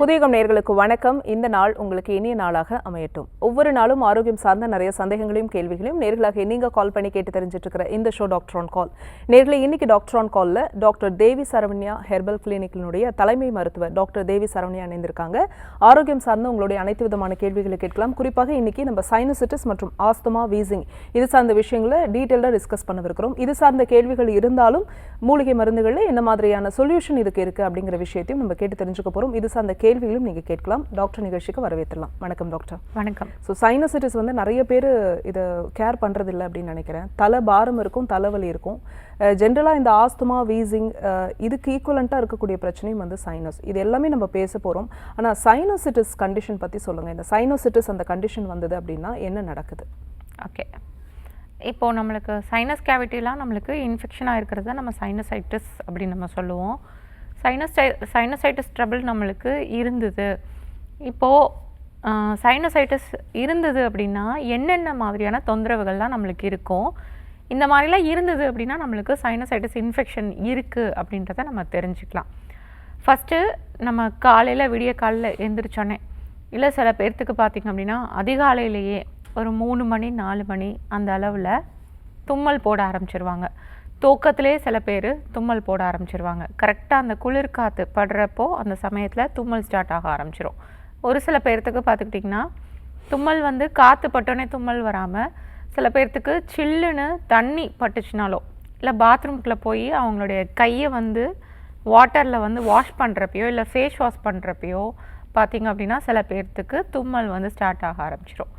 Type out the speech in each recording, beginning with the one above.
புதியகம் நேயர்களுக்கு வணக்கம். இந்த நாள் உங்களுக்கு இனிய நாளாக அமையட்டும். ஒவ்வொரு நாளும் ஆரோக்கியம் சார்ந்த நிறைய சந்தேகங்களையும் கேள்விகளையும் நேர்களாக நீங்க கால் பண்ணி கேட்டு தெரிஞ்சிட்டு இருக்கிற இந்த ஷோ டாக்டர் ஆன் கால். நேர்களை இன்னைக்கு டாக்டர் ஆன் கால்ல டாக்டர் தேவி சரவண்யா ஹெர்பல் கிளினிக்கினுடைய தலைமை மருத்துவர் டாக்டர் தேவி சரவண்யா இணைந்திருக்காங்க. ஆரோக்கியம் சார்ந்த உங்களுடைய அனைத்து விதமான கேள்விகளை கேட்கலாம். குறிப்பாக இன்னைக்கு நம்ம சைனசிட்டிஸ் மற்றும் ஆஸ்துமா, வீசிங் இது சார்ந்த விஷயங்களை டீட்டெயிலாக டிஸ்கஸ் பண்ணவிருக்கிறோம். இது சார்ந்த கேள்விகள் இருந்தாலும் மூலிகை மருந்துகளில் என்ன மாதிரியான சொல்யூஷன் இதுக்கு இருக்கு அப்படிங்கிற விஷயத்தையும் நம்ம கேட்டு தெரிஞ்சுக்க போறோம். இது சார்ந்த கேள்விகளும் நீங்க கேட்கலாம். டாக்டர் நிகழ்ச்சிக்கு வரவேற்றலாம். வணக்கம் டாக்டர். வணக்கம். ஸோ சைனசிட்டிஸ் வந்து நிறைய பேர் இதை கேர் பண்றது இல்லை அப்படின்னு நினைக்கிறேன். தலை பாரம் இருக்கும், தலைவலி இருக்கும். ஜென்ரலாக இந்த ஆஸ்துமா, வீசிங் இதுக்கு ஈக்குவலண்ட்டாக இருக்கக்கூடிய பிரச்சனையும் வந்து சைனஸ். இது எல்லாமே நம்ம பேச போகிறோம். ஆனால் சைனோசிட்டிஸ் கண்டிஷன் பற்றி சொல்லுங்கள். இந்த சைனோசிட்டிஸ் அந்த கண்டிஷன் வந்தது அப்படின்னா என்ன நடக்குது? ஓகே, இப்போது நம்மளுக்கு சைனஸ் கேவிட்டிலாம் நம்மளுக்கு இன்ஃபெக்ஷனாக இருக்கிறது தான் நம்ம சைனசைட்டிஸ் அப்படின்னு நம்ம சொல்லுவோம். சைனசைட்டிஸ் ட்ரபிள் நம்மளுக்கு இருந்தது. இப்போது சைனசைட்டிஸ் இருந்தது அப்படின்னா என்னென்ன மாதிரியான தொந்தரவுகள்லாம் நம்மளுக்கு இருக்கும், இந்த மாதிரிலாம் இருந்தது அப்படின்னா நம்மளுக்கு சைனசைட்டிஸ் இன்ஃபெக்ஷன் இருக்குது அப்படின்றத நம்ம தெரிஞ்சுக்கலாம். ஃபஸ்ட்டு நம்ம காலையில் விடிய காலையில் எழுந்திரிச்சோன்னே, இல்லை சில பேர்த்துக்கு பார்த்திங்க அப்படின்னா அதிகாலையிலேயே ஒரு 3 மணி 4 மணி அந்த அளவில் தும்மல் போட ஆரம்பிச்சிருவாங்க. தூக்கத்திலே சில பேர் தும்மல் போட ஆரம்பிச்சிருவாங்க. கரெக்டாக அந்த குளிர் காற்று படுறப்போ அந்த சமயத்தில் தும்மல் ஸ்டார்ட் ஆக ஆரம்பிச்சிடும். ஒரு சில பேர்த்துக்கு பார்த்துக்கிட்டிங்கன்னா தும்மல் வந்து காற்று பட்டோன்னே தும்மல் வராமல், சில பேர்த்துக்கு சில்லுன்னு தண்ணி பட்டுச்சுனாலோ இல்லை பாத்ரூம்குள்ளே போய் அவங்களுடைய கையை வந்து வாட்டரில் வந்து வாஷ் பண்ணுறப்பையோ இல்லை ஃபேஸ் வாஷ் பண்ணுறப்பையோ பார்த்திங்க அப்படின்னா சில பேர்த்துக்கு தும்மல் வந்து ஸ்டார்ட் ஆக ஆரம்பிச்சிடும்.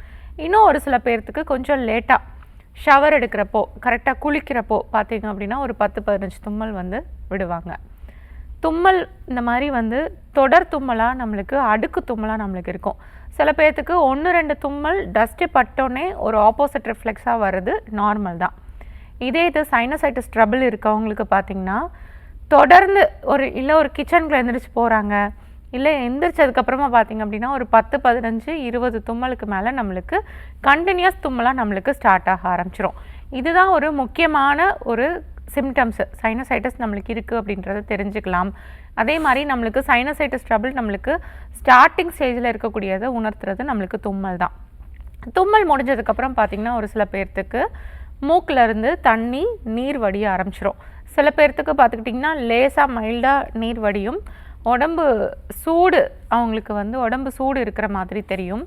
இன்னும் ஒரு சில பேர்த்துக்கு கொஞ்சம் லேட்டாக ஷவர் எடுக்கிறப்போ, கரெக்டாக குளிக்கிறப்போ பார்த்திங்க அப்படின்னா ஒரு 10-15 தும்மல் வந்து விடுவாங்க. தும்மல் இந்த மாதிரி வந்து தொடர் தும்மலாக நம்மளுக்கு, அடுக்கு தும்மலாக நம்மளுக்கு இருக்கும். சில பேர்த்துக்கு 1-2 தும்மல் டஸ்ட்டு பட்டோன்னே ஒரு ஆப்போசிட் ரிஃப்ளெக்ஸாக வர்றது நார்மல் தான். இதே இது சைனசைட்டிஸ் ட்ரபிள் இருக்கவங்களுக்கு பார்த்திங்கன்னா தொடர்ந்து ஒரு கிச்சனுக்குள்ள எழுந்திரிச்சு போகிறாங்க, இல்லை எந்திரிச்சதுக்கப்புறமா பார்த்திங்க அப்படின்னா ஒரு 10-15-20 தும்மலுக்கு மேலே நம்மளுக்கு கண்டினியூஸ் தும்மலாக நம்மளுக்கு ஸ்டார்ட் ஆக ஆரம்பிச்சிடும். இதுதான் ஒரு முக்கியமான ஒரு சிம்டம்ஸு. சைனசைட்டிஸ் நம்மளுக்கு இருக்குது அப்படின்றத தெரிஞ்சுக்கலாம். அதே மாதிரி நம்மளுக்கு சைனசைட்டிஸ் ட்ரபிள் நம்மளுக்கு ஸ்டார்டிங் ஸ்டேஜில் இருக்கக்கூடியதை உணர்த்துறது நம்மளுக்கு தும்மல் தான். தும்மல் முடிஞ்சதுக்கப்புறம் பார்த்திங்கன்னா ஒரு சில பேர்த்துக்கு மூக்கிலேருந்து தண்ணி நீர் வடிய ஆரம்பிச்சிடும். சில பேர்த்துக்கு பார்த்துக்கிட்டிங்கன்னா லேசாக மைல்டாக நீர் வடியும். உடம்பு சூடு, அவங்களுக்கு வந்து உடம்பு சூடு இருக்கிற மாதிரி தெரியும்.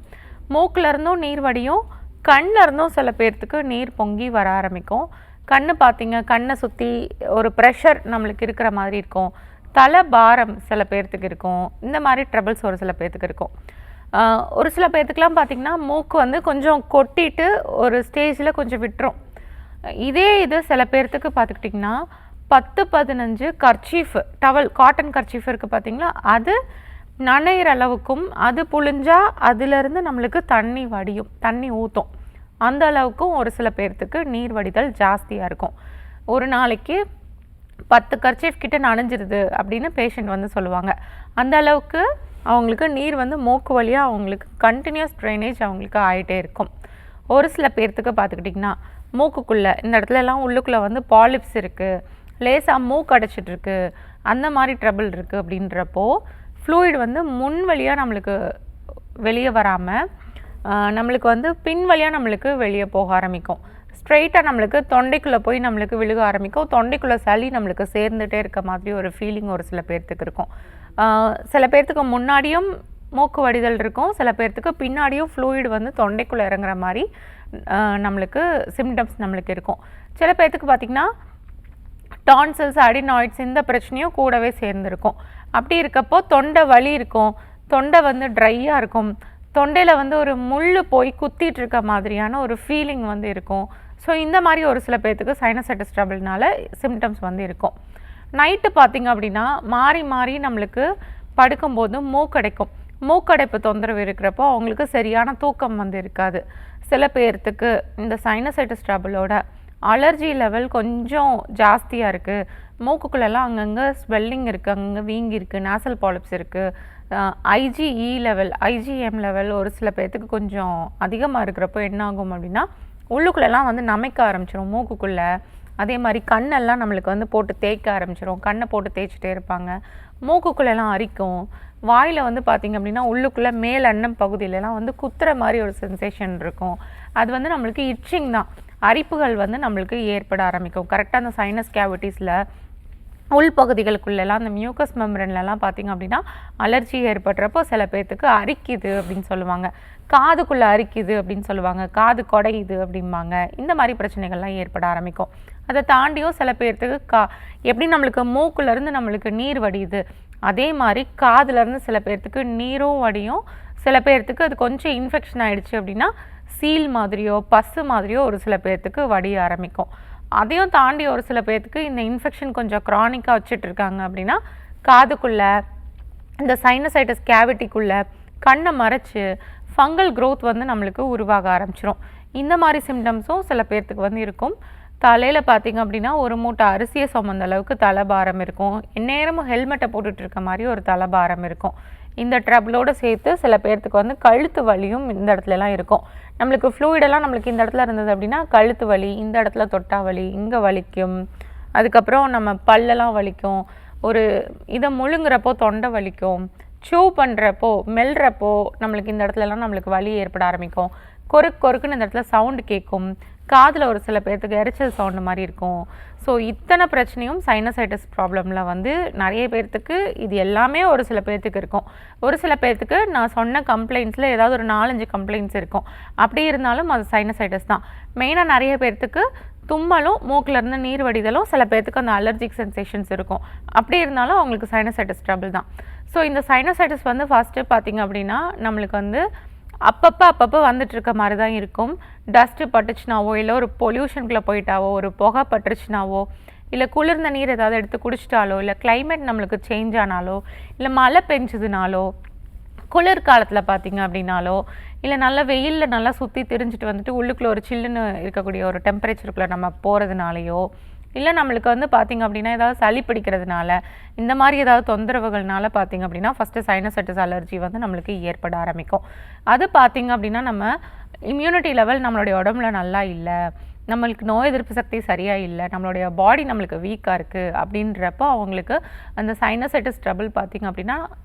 மூக்கிலருந்தும் நீர் வடியும், கண்ணிலருந்தும் சில பேர்த்துக்கு நீர் பொங்கி வர ஆரம்பிக்கும். கண்ணை சுற்றி ஒரு ப்ரெஷர் நம்மளுக்கு இருக்கிற மாதிரி இருக்கும். தலை பாரம் சில பேர்த்துக்கு இருக்கும். இந்த மாதிரி ட்ரபிள்ஸ் ஒரு சில பேர்த்துக்கு இருக்கும். ஒரு சில பேர்த்துக்கெலாம் பார்த்திங்கன்னா மூக்கு வந்து கொஞ்சம் கொட்டிட்டு ஒரு ஸ்டேஜில் கொஞ்சம் விட்டுரும். இதே இது சில பேர்த்துக்கு பார்த்துக்கிட்டிங்கன்னா 10-15 கர்ச்சீஃப், டவல், காட்டன் கர்ச்சீஃப் இருக்குது பார்த்திங்களா, அது நனைகிற அளவுக்கும், அது புழிஞ்சால் அதிலிருந்து நம்மளுக்கு தண்ணி வடியும், தண்ணி ஊற்றும். அந்த அளவுக்கும் ஒரு சில பேர்த்துக்கு நீர் வடிதல் ஜாஸ்தியாக இருக்கும். ஒரு நாளைக்கு 10 கர்ச்சீஃப் கிட்ட நனைஞ்சிருது அப்படின்னு பேஷண்ட் வந்து சொல்லுவாங்க. அந்த அளவுக்கு அவங்களுக்கு நீர் வந்து மூக்கு வழியாக அவங்களுக்கு கண்டினியூஸ் ட்ரைனேஜ் அவங்களுக்கு ஆகிட்டே இருக்கும். ஒரு சில பேர்த்துக்கு பார்த்துக்கிட்டிங்கன்னா மூக்குக்குள்ளே இந்த இடத்துலலாம் உள்ளுக்குள்ளே வந்து பாலிப்ஸ் இருக்குது, லேசாக மூக்கு அடைச்சிட்ருக்கு, அந்த மாதிரி ட்ரபிள் இருக்குது. அப்படின்றப்போ ஃப்ளூயிட் வந்து முன் வழியாக நம்மளுக்கு வெளியே வராமல் நம்மளுக்கு வந்து பின் வழியாக நம்மளுக்கு வெளியே போக ஆரம்பிக்கும். ஸ்ட்ரெயிட்டாக நம்மளுக்கு தொண்டைக்குள்ளே போய் நம்மளுக்கு விழுக ஆரம்பிக்கும். தொண்டைக்குள்ளே சளி நம்மளுக்கு சேர்ந்துகிட்டே இருக்க மாதிரி ஒரு ஃபீலிங் ஒரு சில பேர்த்துக்கு இருக்கும். சில பேர்த்துக்கு முன்னாடியும் மூக்கு வடிதல் இருக்கும், சில பேர்த்துக்கு பின்னாடியும் ஃப்ளூயிட் வந்து தொண்டைக்குள்ளே இறங்குற மாதிரி நம்மளுக்கு சிம்டம்ஸ் நம்மளுக்கு இருக்கும். சில பேர்த்துக்கு பார்த்திங்கன்னா டான்சில்ஸ், அடினாய்ட்ஸ் இந்த பிரச்சனையும் கூடவே சேர்ந்துருக்கும். அப்படி இருக்கப்போ தொண்டை வலி இருக்கும், தொண்டை வந்து ட்ரையாக இருக்கும், தொண்டையில் வந்து ஒரு முள் போய் குத்திட்டு இருக்க மாதிரியான ஒரு ஃபீலிங் வந்து இருக்கும். ஸோ இந்த மாதிரி ஒரு சில பேர்த்துக்கு சைனசைட்டிஸ் ட்ரபிள்னால சிம்டம்ஸ் வந்து இருக்கும். நைட்டு பார்த்திங்க அப்படின்னா மாறி மாறி நம்மளுக்கு படுக்கும்போது மூக்கடைப்பு தொந்தரவு இருக்கிறப்போ அவங்களுக்கு சரியான தூக்கம் வந்து இருக்காது. சில பேர்த்துக்கு இந்த சைனசைட்டிஸ் ட்ரபிளோட அலர்ஜி லெவல் கொஞ்சம் ஜாஸ்தியாக இருக்குது. மூக்குக்குள்ளெல்லாம் அங்கங்கே ஸ்வெல்லிங் இருக்குது, அங்கங்கே வீங்கி இருக்குது, நேசல் பாலிப்ஸ் இருக்குது. ஐஜிஇ லெவல், ஐஜிஎம் லெவல் ஒரு சில பேர்த்துக்கு கொஞ்சம் அதிகமாக இருக்கிறப்போ என்ன ஆகும் அப்படின்னா உள்ளுக்குள்ளெல்லாம் வந்து நமைக்க ஆரம்பிச்சிடும் மூக்குக்குள்ளே. அதே மாதிரி கண்ணெல்லாம் நம்மளுக்கு வந்து போட்டு தேய்க்க ஆரம்பிச்சிடும். கண்ணை போட்டு தேய்ச்சிட்டே இருப்பாங்க. மூக்குக்குள்ளெல்லாம் அரிக்கும். வாயில் வந்து பார்த்திங்க அப்படின்னா உள்ளுக்குள்ளே மேல் அன்னம் பகுதியிலலாம் வந்து குத்துற மாதிரி ஒரு சென்சேஷன் இருக்கும். அது வந்து நம்மளுக்கு இட்சிங் தான். அரிப்புகள் வந்து நம்மளுக்கு ஏற்பட ஆரம்பிக்கும். கரெக்டாக அந்த சைனஸ் கேவிட்டிஸில் உள்பகுதிகளுக்குள்ளெல்லாம் அந்த மியூக்கஸ் மெம்பரன்லலாம் பார்த்திங்க அப்படின்னா அலர்ஜி ஏற்படுறப்போ சில பேர்த்துக்கு அரிக்குது அப்படின்னு சொல்லுவாங்க. காதுக்குள்ளே அரிக்குது அப்படின்னு சொல்லுவாங்க. காது குடையுது அப்படிம்பாங்க. இந்த மாதிரி பிரச்சனைகள்லாம் ஏற்பட ஆரம்பிக்கும். அதை தாண்டியும் சில பேர்த்துக்கு எப்படி நம்மளுக்கு மூக்குலேருந்து நம்மளுக்கு நீர் வடியுது, அதே மாதிரி காதுலேருந்து சில பேர்த்துக்கு நீரும் வடியும். சில பேர்த்துக்கு அது கொஞ்சம் இன்ஃபெக்ஷன் ஆகிடுச்சு அப்படின்னா சீல் மாதிரியோ பசு மாதிரியோ ஒரு சில பேர்த்துக்கு வடிய ஆரம்பிக்கும். அதையும் தாண்டி ஒரு சில பேர்த்துக்கு இந்த இன்ஃபெக்ஷன் கொஞ்சம் க்ரானிக்காக வச்சுட்டு இருக்காங்க அப்படின்னா காதுக்குள்ளே இந்த சைனசைட்டிஸ் கேவிட்டிக்குள்ளே கண்ணை மறைச்சு ஃபங்கல் க்ரோத் வந்து நம்மளுக்கு உருவாக ஆரம்பிச்சிடும். இந்த மாதிரி சிம்டம்ஸும் சில பேர்த்துக்கு வந்து இருக்கும். தலையில் பார்த்திங்க அப்படின்னா ஒரு மூட்டை அரிசியை சுமந்த அளவுக்கு தலைபாரம் இருக்கும். எந்நேரமும் ஹெல்மெட்டை போட்டுட்டு இருக்க மாதிரி ஒரு தலைபாரம் இருக்கும். இந்த ட்ரபிளோடு சேர்த்து சில பேர்த்துக்கு வந்து கழுத்து வலியும் இந்த இடத்துலலாம் இருக்கும். நம்மளுக்கு ஃப்ளூயிடெல்லாம் நம்மளுக்கு இந்த இடத்துல இருந்தது அப்படின்னா கழுத்து வலி, இந்த இடத்துல தொட்டா வலி, இங்கே வலிக்கும். அதுக்கப்புறம் நம்ம பல்லெல்லாம் வலிக்கும். ஒரு இதை முழுங்குறப்போ தொண்டை வலிக்கும். சூ பண்ணுறப்போ மெல்றப்போ நம்மளுக்கு இந்த இடத்துலலாம் நம்மளுக்கு வலி ஏற்பட ஆரம்பிக்கும். கொறுக்குன்னு இந்த இடத்துல சவுண்டு கேட்கும். காதில் ஒரு சில பேர்த்துக்கு எரிச்சல் சவுண்டு மாதிரி இருக்கும். ஸோ இத்தனை பிரச்சனையும் சைனசைட்டிஸ் ப்ராப்ளமில் வந்து நிறைய பேர்த்துக்கு இது எல்லாமே ஒரு சில பேர்த்துக்கு இருக்கும். ஒரு சில பேர்த்துக்கு நான் சொன்ன கம்ப்ளைண்ட்ஸில் ஏதாவது ஒரு 4-5 கம்ப்ளைண்ட்ஸ் இருக்கும். அப்படி இருந்தாலும் அது சைனசைட்டிஸ் தான். மெயினாக நிறைய பேர்த்துக்கு தும்மலும் மூக்கிலேருந்து நீர் வடிதலும், சில பேர்த்துக்கு அந்த அலர்ஜிக் சென்சேஷன்ஸ் இருக்கும். அப்படி இருந்தாலும் அவங்களுக்கு சைனசைட்டிஸ் ட்ரபிள் தான். ஸோ இந்த சைனசைட்டிஸ் வந்து ஃபஸ்ட்டு பார்த்திங்க அப்படின்னா நம்மளுக்கு வந்து அப்பப்போ வந்துட்டு இருக்க மாதிரி தான் இருக்கும். டஸ்ட்டு பட்டுச்சுனாவோ, இல்லை ஒரு பொல்யூஷனுக்குள்ளே போயிட்டாவோ, ஒரு புகை பட்டுருச்சுனாவோ, இல்லை குளிர்ந்த நீர் ஏதாவது எடுத்து குடிச்சிட்டாலோ, இல்லை கிளைமேட் நம்மளுக்கு சேஞ்ச் ஆனாலோ, இல்லை மழை பெஞ்சதுனாலோ, குளிர்காலத்தில் பார்த்திங்க அப்படின்னாலோ, இல்லை நல்லா வெயிலில் நல்லா சுற்றி திரிஞ்சிட்டு வந்துட்டு உள்ளுக்குள்ளே ஒரு சில்லுன்னு இருக்கக்கூடிய ஒரு டெம்பரேச்சருக்குள்ளே நம்ம போகிறதுனாலையோ, இல்லை நம்மளுக்கு வந்து பார்த்திங்க அப்படின்னா ஏதாவது சளி பிடிக்கிறதுனால, இந்த மாதிரி ஏதாவது தொந்தரவுகள்னால பார்த்திங்க அப்படின்னா ஃபஸ்ட்டு சைனசைட்டிஸ் அலர்ஜி வந்து நம்மளுக்கு ஏற்பட ஆரம்பிக்கும். அது பார்த்திங்க அப்படின்னா நம்ம இம்யூனிட்டி லெவல் நம்மளுடைய உடம்புல நல்லா இல்லை, நம்மளுக்கு நோய் எதிர்ப்பு சக்தி சரியாக இல்லை, நம்மளுடைய பாடி நம்மளுக்கு வீக்காக இருக்குது அப்படின்றப்போ அவங்களுக்கு அந்த சைனசைட்டிஸ் ட்ரபிள் பார்த்திங்க அப்படின்னா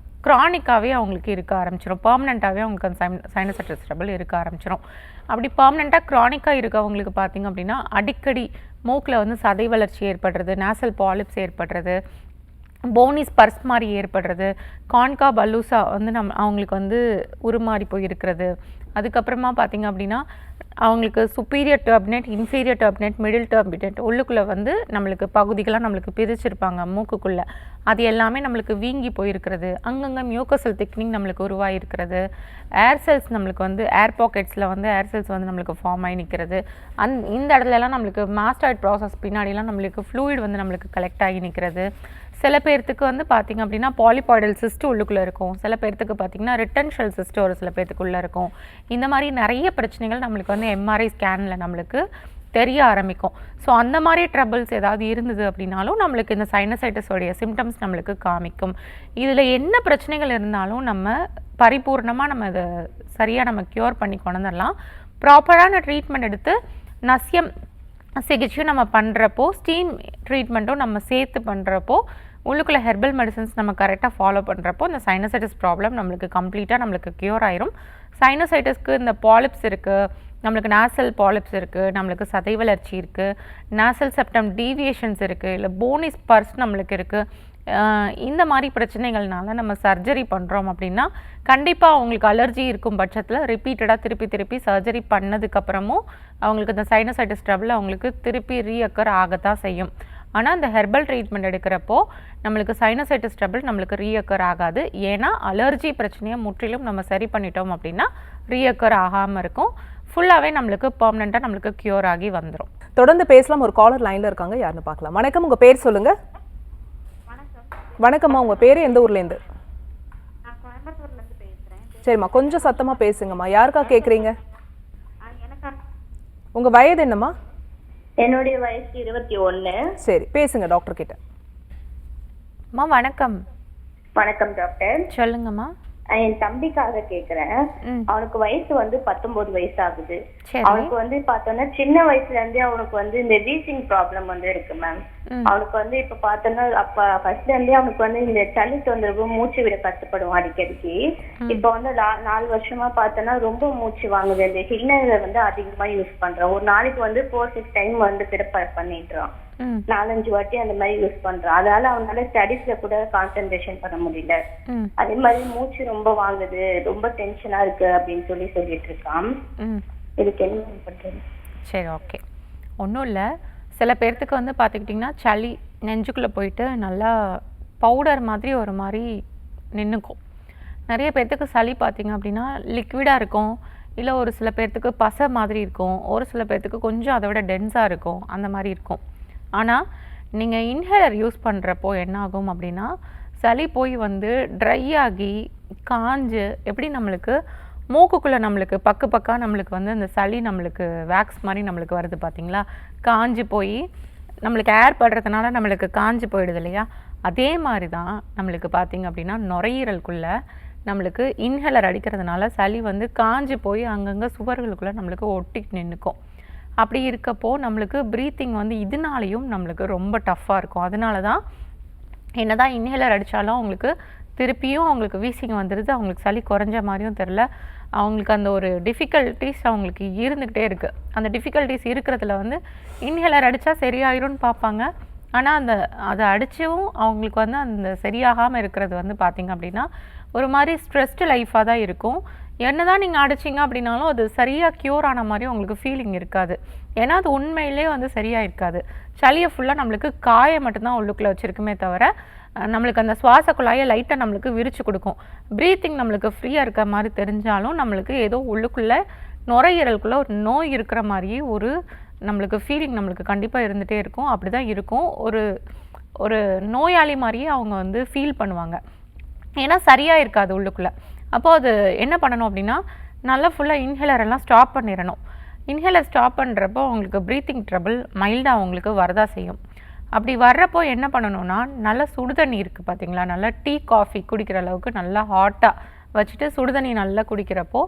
க்ரானிக்காகவே அவங்களுக்கு இருக்க ஆரம்பிச்சிடும். பர்மனெண்ட்டாகவே அவங்களுக்கு அந்த சைனசைட்டிஸ் ட்ரபிள் இருக்க ஆரம்பிச்சிடும். அப்படி பர்மனெண்ட்டாக க்ரானிக்காக இருக்கவங்களுக்கு பார்த்திங்க அப்படின்னா அடிக்கடி மூக்கில் வந்து சதை வளர்ச்சி ஏற்படுறது, நேசல் பாலிப்ஸ் ஏற்படுறது, போனிஸ் பர்ஸ் மாதிரி ஏற்படுறது, கான்கா பல்லூசா வந்து அவங்களுக்கு வந்து உருமாறி போயிருக்கிறது. அதுக்கப்புறமா பார்த்திங்க அப்படின்னா அவங்களுக்கு சுப்பீரியர் டர்பினேட், இன்ஃபீரியர் டர்பினேட், மிடில் டர்பினேட் உள்ளுக்குள்ளே வந்து நம்மளுக்கு பகுதிகளாக நம்மளுக்கு பிரிச்சிருப்பாங்க மூக்குக்குள்ளே. அது எல்லாமே நம்மளுக்கு வீங்கி போயிருக்கிறது. அங்கங்கே மியூக்கசல் திக்னிங் நம்மளுக்கு உருவாகிருக்கிறது. ஏர் செல்ஸ் நம்மளுக்கு வந்து ஏர் பாக்கெட்ஸில் வந்து ஏர் செல்ஸ் வந்து நம்மளுக்கு ஃபார்ம் ஆகி நிற்கிறது. இந்த இடத்துலலாம் நம்மளுக்கு மாஸ்டாய்ட் ப்ராசஸ் பின்னாடிலாம் நம்மளுக்கு ஃப்ளூயிட் வந்து நம்மளுக்கு கலெக்ட் ஆகி நிற்கிறது. சில பேர்த்துக்கு வந்து பார்த்திங்க அப்படின்னா பாலிபாய்டல் சிஸ்ட் உள்ளுக்குள்ளே இருக்கும். சில பேர்த்துக்கு பார்த்திங்கன்னா ரிட்டன்ஷியல் சிஸ்ட் ஒரு சில பேர்த்துக்குள்ளே இருக்கும். இந்த மாதிரி நிறைய பிரச்சனைகள் நம்மளுக்கு வந்து எம்ஆர்ஐ ஸ்கேனில் நம்மளுக்கு தெரிய ஆரம்பிக்கும். ஸோ அந்த மாதிரி ட்ரபிள்ஸ் ஏதாவது இருந்தது அப்படின்னாலும் நம்மளுக்கு இந்த சைனசைட்டிஸோடைய சிம்டம்ஸ் நம்மளுக்கு காமிக்கும். இதில் என்ன பிரச்சனைகள் இருந்தாலும் நம்ம பரிபூர்ணமாக நம்ம இதை சரியாக நம்ம க்யூர் பண்ணி கொண்டு வந்துடலாம். ப்ராப்பரான ட்ரீட்மெண்ட் எடுத்து நசியம் சிகிச்சையும் நம்ம பண்ணுறப்போ, ஸ்டீம் ட்ரீட்மெண்ட்டும் நம்ம சேர்த்து பண்ணுறப்போ, உள்ளுக்குள்ளே ஹெர்பல் மெடிசன்ஸ் நம்ம கரெக்டாக ஃபாலோ பண்ணுறப்போ இந்த சைனசைட்டிஸ் ப்ராப்ளம் நம்மளுக்கு கம்ப்ளீட்டாக நம்மளுக்கு க்யூர் ஆயிரும். சைனசைட்டிஸ்க்கு இந்த பாலிப்ஸ் இருக்குது, நம்மளுக்கு நேசல் பாலிப்ஸ் இருக்குது, நம்மளுக்கு சதை வளர்ச்சி இருக்குது, நேசல் செப்டம் டீவியேஷன்ஸ் இருக்குது, இல்லை போனிஸ் பர்ஸ் நம்மளுக்கு இருக்குது. இந்த மாதிரி பிரச்சனைகள்னால நம்ம சர்ஜரி பண்ணுறோம் அப்படின்னா கண்டிப்பாக அவங்களுக்கு அலர்ஜி இருக்கும் பட்சத்தில் ரிப்பீட்டடாக திருப்பி சர்ஜரி பண்ணதுக்கப்புறமும் அவங்களுக்கு இந்த சைனசைட்டிஸ் ட்ரபிள் அவங்களுக்கு திருப்பி ரீஅக்கர் ஆகத்தான் செய்யும். ஆனால் இந்த ஹெர்பல் ட்ரீட்மெண்ட் எடுக்கிறப்போ நம்மளுக்கு சைனசைட்டிஸ் ட்ரபிள் நம்மளுக்கு ரீஅக்கர் ஆகாது. ஏன்னா அலர்ஜி பிரச்சனையை முற்றிலும் நம்ம சரி பண்ணிட்டோம் அப்படின்னா ரீஅக்கர் ஆகாமல் இருக்கும். ஃபுல்லாகவே நம்மளுக்கு பெர்மனெண்ட்டாக நம்மளுக்கு க்யூர் ஆகி வந்துடும். தொடர்ந்து பேசலாம். ஒரு காலர் லைனில் இருக்காங்க, யாருன்னு பார்க்கலாம். வணக்கம், உங்கள் பேர் சொல்லுங்கள். வணக்கம்மா, உங்கள் பேர் எந்த ஊர்லேருந்து? சரிம்மா, கொஞ்சம் சத்தமாக பேசுங்கம்மா. யாருக்கா கேட்குறீங்க? உங்கள் வயது என்னம்மா? என்னுடைய வயசு 21. சரி, பேசுங்க டாக்டர் கிட்ட. அம்மா வணக்கம். வணக்கம் டாக்டர். சொல்லுங்கம்மா. என் தம்பிக்காக கேக்குறேன். அவனுக்கு வயசு வந்து 19 வயசு ஆகுது. சரி. அவனுக்கு வந்து பார்த்தோன்னா சின்ன வயசுல இருந்தே அவனுக்கு வந்து இந்த வீசிங் ப்ராப்ளம் வந்து இருக்கு மேம். அவனுக்கு வந்து இப்ப பார்த்தோன்னா அப்ப ஃபர்ஸ்ட்ல இருந்தே அவனுக்கு வந்து இந்த சளி தொந்தரவு, மூச்சு விட கஷ்டப்படும் அடிக்கடிக்கு. இப்ப வந்து 4 வருஷமா பார்த்தோன்னா ரொம்ப மூச்சு வாங்குது. இந்த ஹின்னரை வந்து அதிகமா யூஸ் பண்றான். ஒரு நாளைக்கு வந்து 4-6 டைம் வந்து ப்ரிப்பேர் பண்ணிடுறான். 4-5 வாட்டி அந்த மாதிரி யூஸ் பண்றான். அதனால அவனால ஸ்டடீஸ்ல கூட கான்சென்ட்ரேஷன் பண்ண முடியல. அதே மாதிரி மூச்சு ரொம்ப வாங்குது, ரொம்ப டென்ஷனா இருக்கு அப்படின்னு சொல்லிட்டு இருக்கான். இதுக்கு என்ன பண்றது? சரி, ஓகே. ஒன்றும் இல்லை. சில பேர்த்துக்கு வந்து பார்த்துக்கிட்டிங்கன்னா சளி நெஞ்சுக்குள்ளே போயிட்டு நல்லா பவுடர் மாதிரி ஒரு மாதிரி நின்றுக்கும். நிறைய பேர்த்துக்கு சளி பார்த்திங்க அப்படின்னா லிக்விடாக இருக்கும், இல்லை ஒரு சில பேர்த்துக்கு பசை மாதிரி இருக்கும், ஒரு சில பேர்த்துக்கு கொஞ்சம் அதை விட டென்ஸாக இருக்கும், அந்த மாதிரி இருக்கும். ஆனால் நீங்கள் இன்ஹேலர் யூஸ் பண்ணுறப்போ என்ன ஆகும் அப்படின்னா சளி போய் வந்து ட்ரை ஆகி காஞ்சு எப்படி நம்மளுக்கு மூக்குக்குள்ளே நம்மளுக்கு பக்கா நம்மளுக்கு வந்து அந்த சளி நம்மளுக்கு வேக்ஸ் மாதிரி நம்மளுக்கு வருது பார்த்தீங்களா, காஞ்சு போய் நம்மளுக்கு ஏர் படுறதுனால நம்மளுக்கு காஞ்சு போயிடுது இல்லையா, அதே மாதிரி தான் நம்மளுக்கு பார்த்திங்க அப்படின்னா நுரையீரலுக்குள்ளே நம்மளுக்கு இன்ஹேலர் அடிக்கிறதுனால சளி வந்து காஞ்சு போய் அங்கங்கே சுவர்களுக்குள்ளே நம்மளுக்கு ஒட்டி நின்றுக்கும். அப்படி இருக்கப்போ நம்மளுக்கு ப்ரீத்திங் வந்து இதனாலையும் நம்மளுக்கு ரொம்ப டஃப்பாக இருக்கும். அதனால தான் என்ன தான் இன்ஹேலர் அடித்தாலும் அவங்களுக்கு திருப்பியும் அவங்களுக்கு வீசிங் வந்துடுது, அவங்களுக்கு சளி குறைஞ்ச மாதிரியும் தெரில, அவங்களுக்கு அந்த ஒரு டிஃபிகல்ட்டிஸ் அவங்களுக்கு இருந்துக்கிட்டே இருக்குது. அந்த டிஃபிகல்ட்டிஸ் இருக்கிறதுல வந்து இன்ஹேலர் அடித்தா சரியாயிரும்னு பார்ப்பாங்க. ஆனால் அதை அடித்தும் அவங்களுக்கு வந்து அந்த சரியாகாமல் இருக்கிறது வந்து பார்த்திங்க அப்படின்னா ஒரு மாதிரி ஸ்ட்ரெஸ்டு லைஃபாக தான் இருக்கும். என்ன தான் நீங்கள் அடிச்சிங்க அப்படின்னாலும் அது சரியாக க்யூர் ஆன மாதிரி உங்களுக்கு ஃபீலிங் இருக்காது. ஏன்னா அது உண்மையிலே வந்து சரியாக இருக்காது. சளியை ஃபுல்லாக நம்மளுக்கு காய மட்டும்தான் உள்ளுக்குள்ளே வச்சுருக்குமே தவிர நம்மளுக்கு அந்த சுவாச குழாயை லைட்டாக நம்மளுக்கு விரித்து கொடுக்கும். ப்ரீத்திங் நம்மளுக்கு ஃப்ரீயாக இருக்கிற மாதிரி தெரிஞ்சாலும் நம்மளுக்கு ஏதோ உள்ளுக்குள்ளே நுரையீரலுக்குள்ளே ஒரு நோய் இருக்கிற மாதிரியே ஒரு நம்மளுக்கு ஃபீலிங் நம்மளுக்கு கண்டிப்பாக இருந்துகிட்டே இருக்கும். அப்படி தான் இருக்கும். ஒரு நோயாளி மாதிரியே அவங்க வந்து ஃபீல் பண்ணுவாங்க. ஏன்னா சரியாக இருக்காது உள்ளுக்குள்ளே. அப்போது அது என்ன பண்ணணும் அப்படின்னா நல்லா ஃபுல்லாக இன்ஹேலர் எல்லாம் ஸ்டாப் பண்ணிடணும். இன்ஹேலர் ஸ்டாப் பண்ணுறப்போ அவங்களுக்கு ப்ரீத்திங் ட்ரபிள் மைல்டாக அவங்களுக்கு வரதா செய்யும். அப்படி வர்றப்போ என்ன பண்ணணும்னா நல்லா சுடுதண்ணி இருக்குது பார்த்தீங்களா, நல்லா டீ காஃபி குடிக்கிற அளவுக்கு நல்லா ஹாட்டாக வச்சுட்டு சுடுதண்ணி நல்லா குடிக்கிறப்போ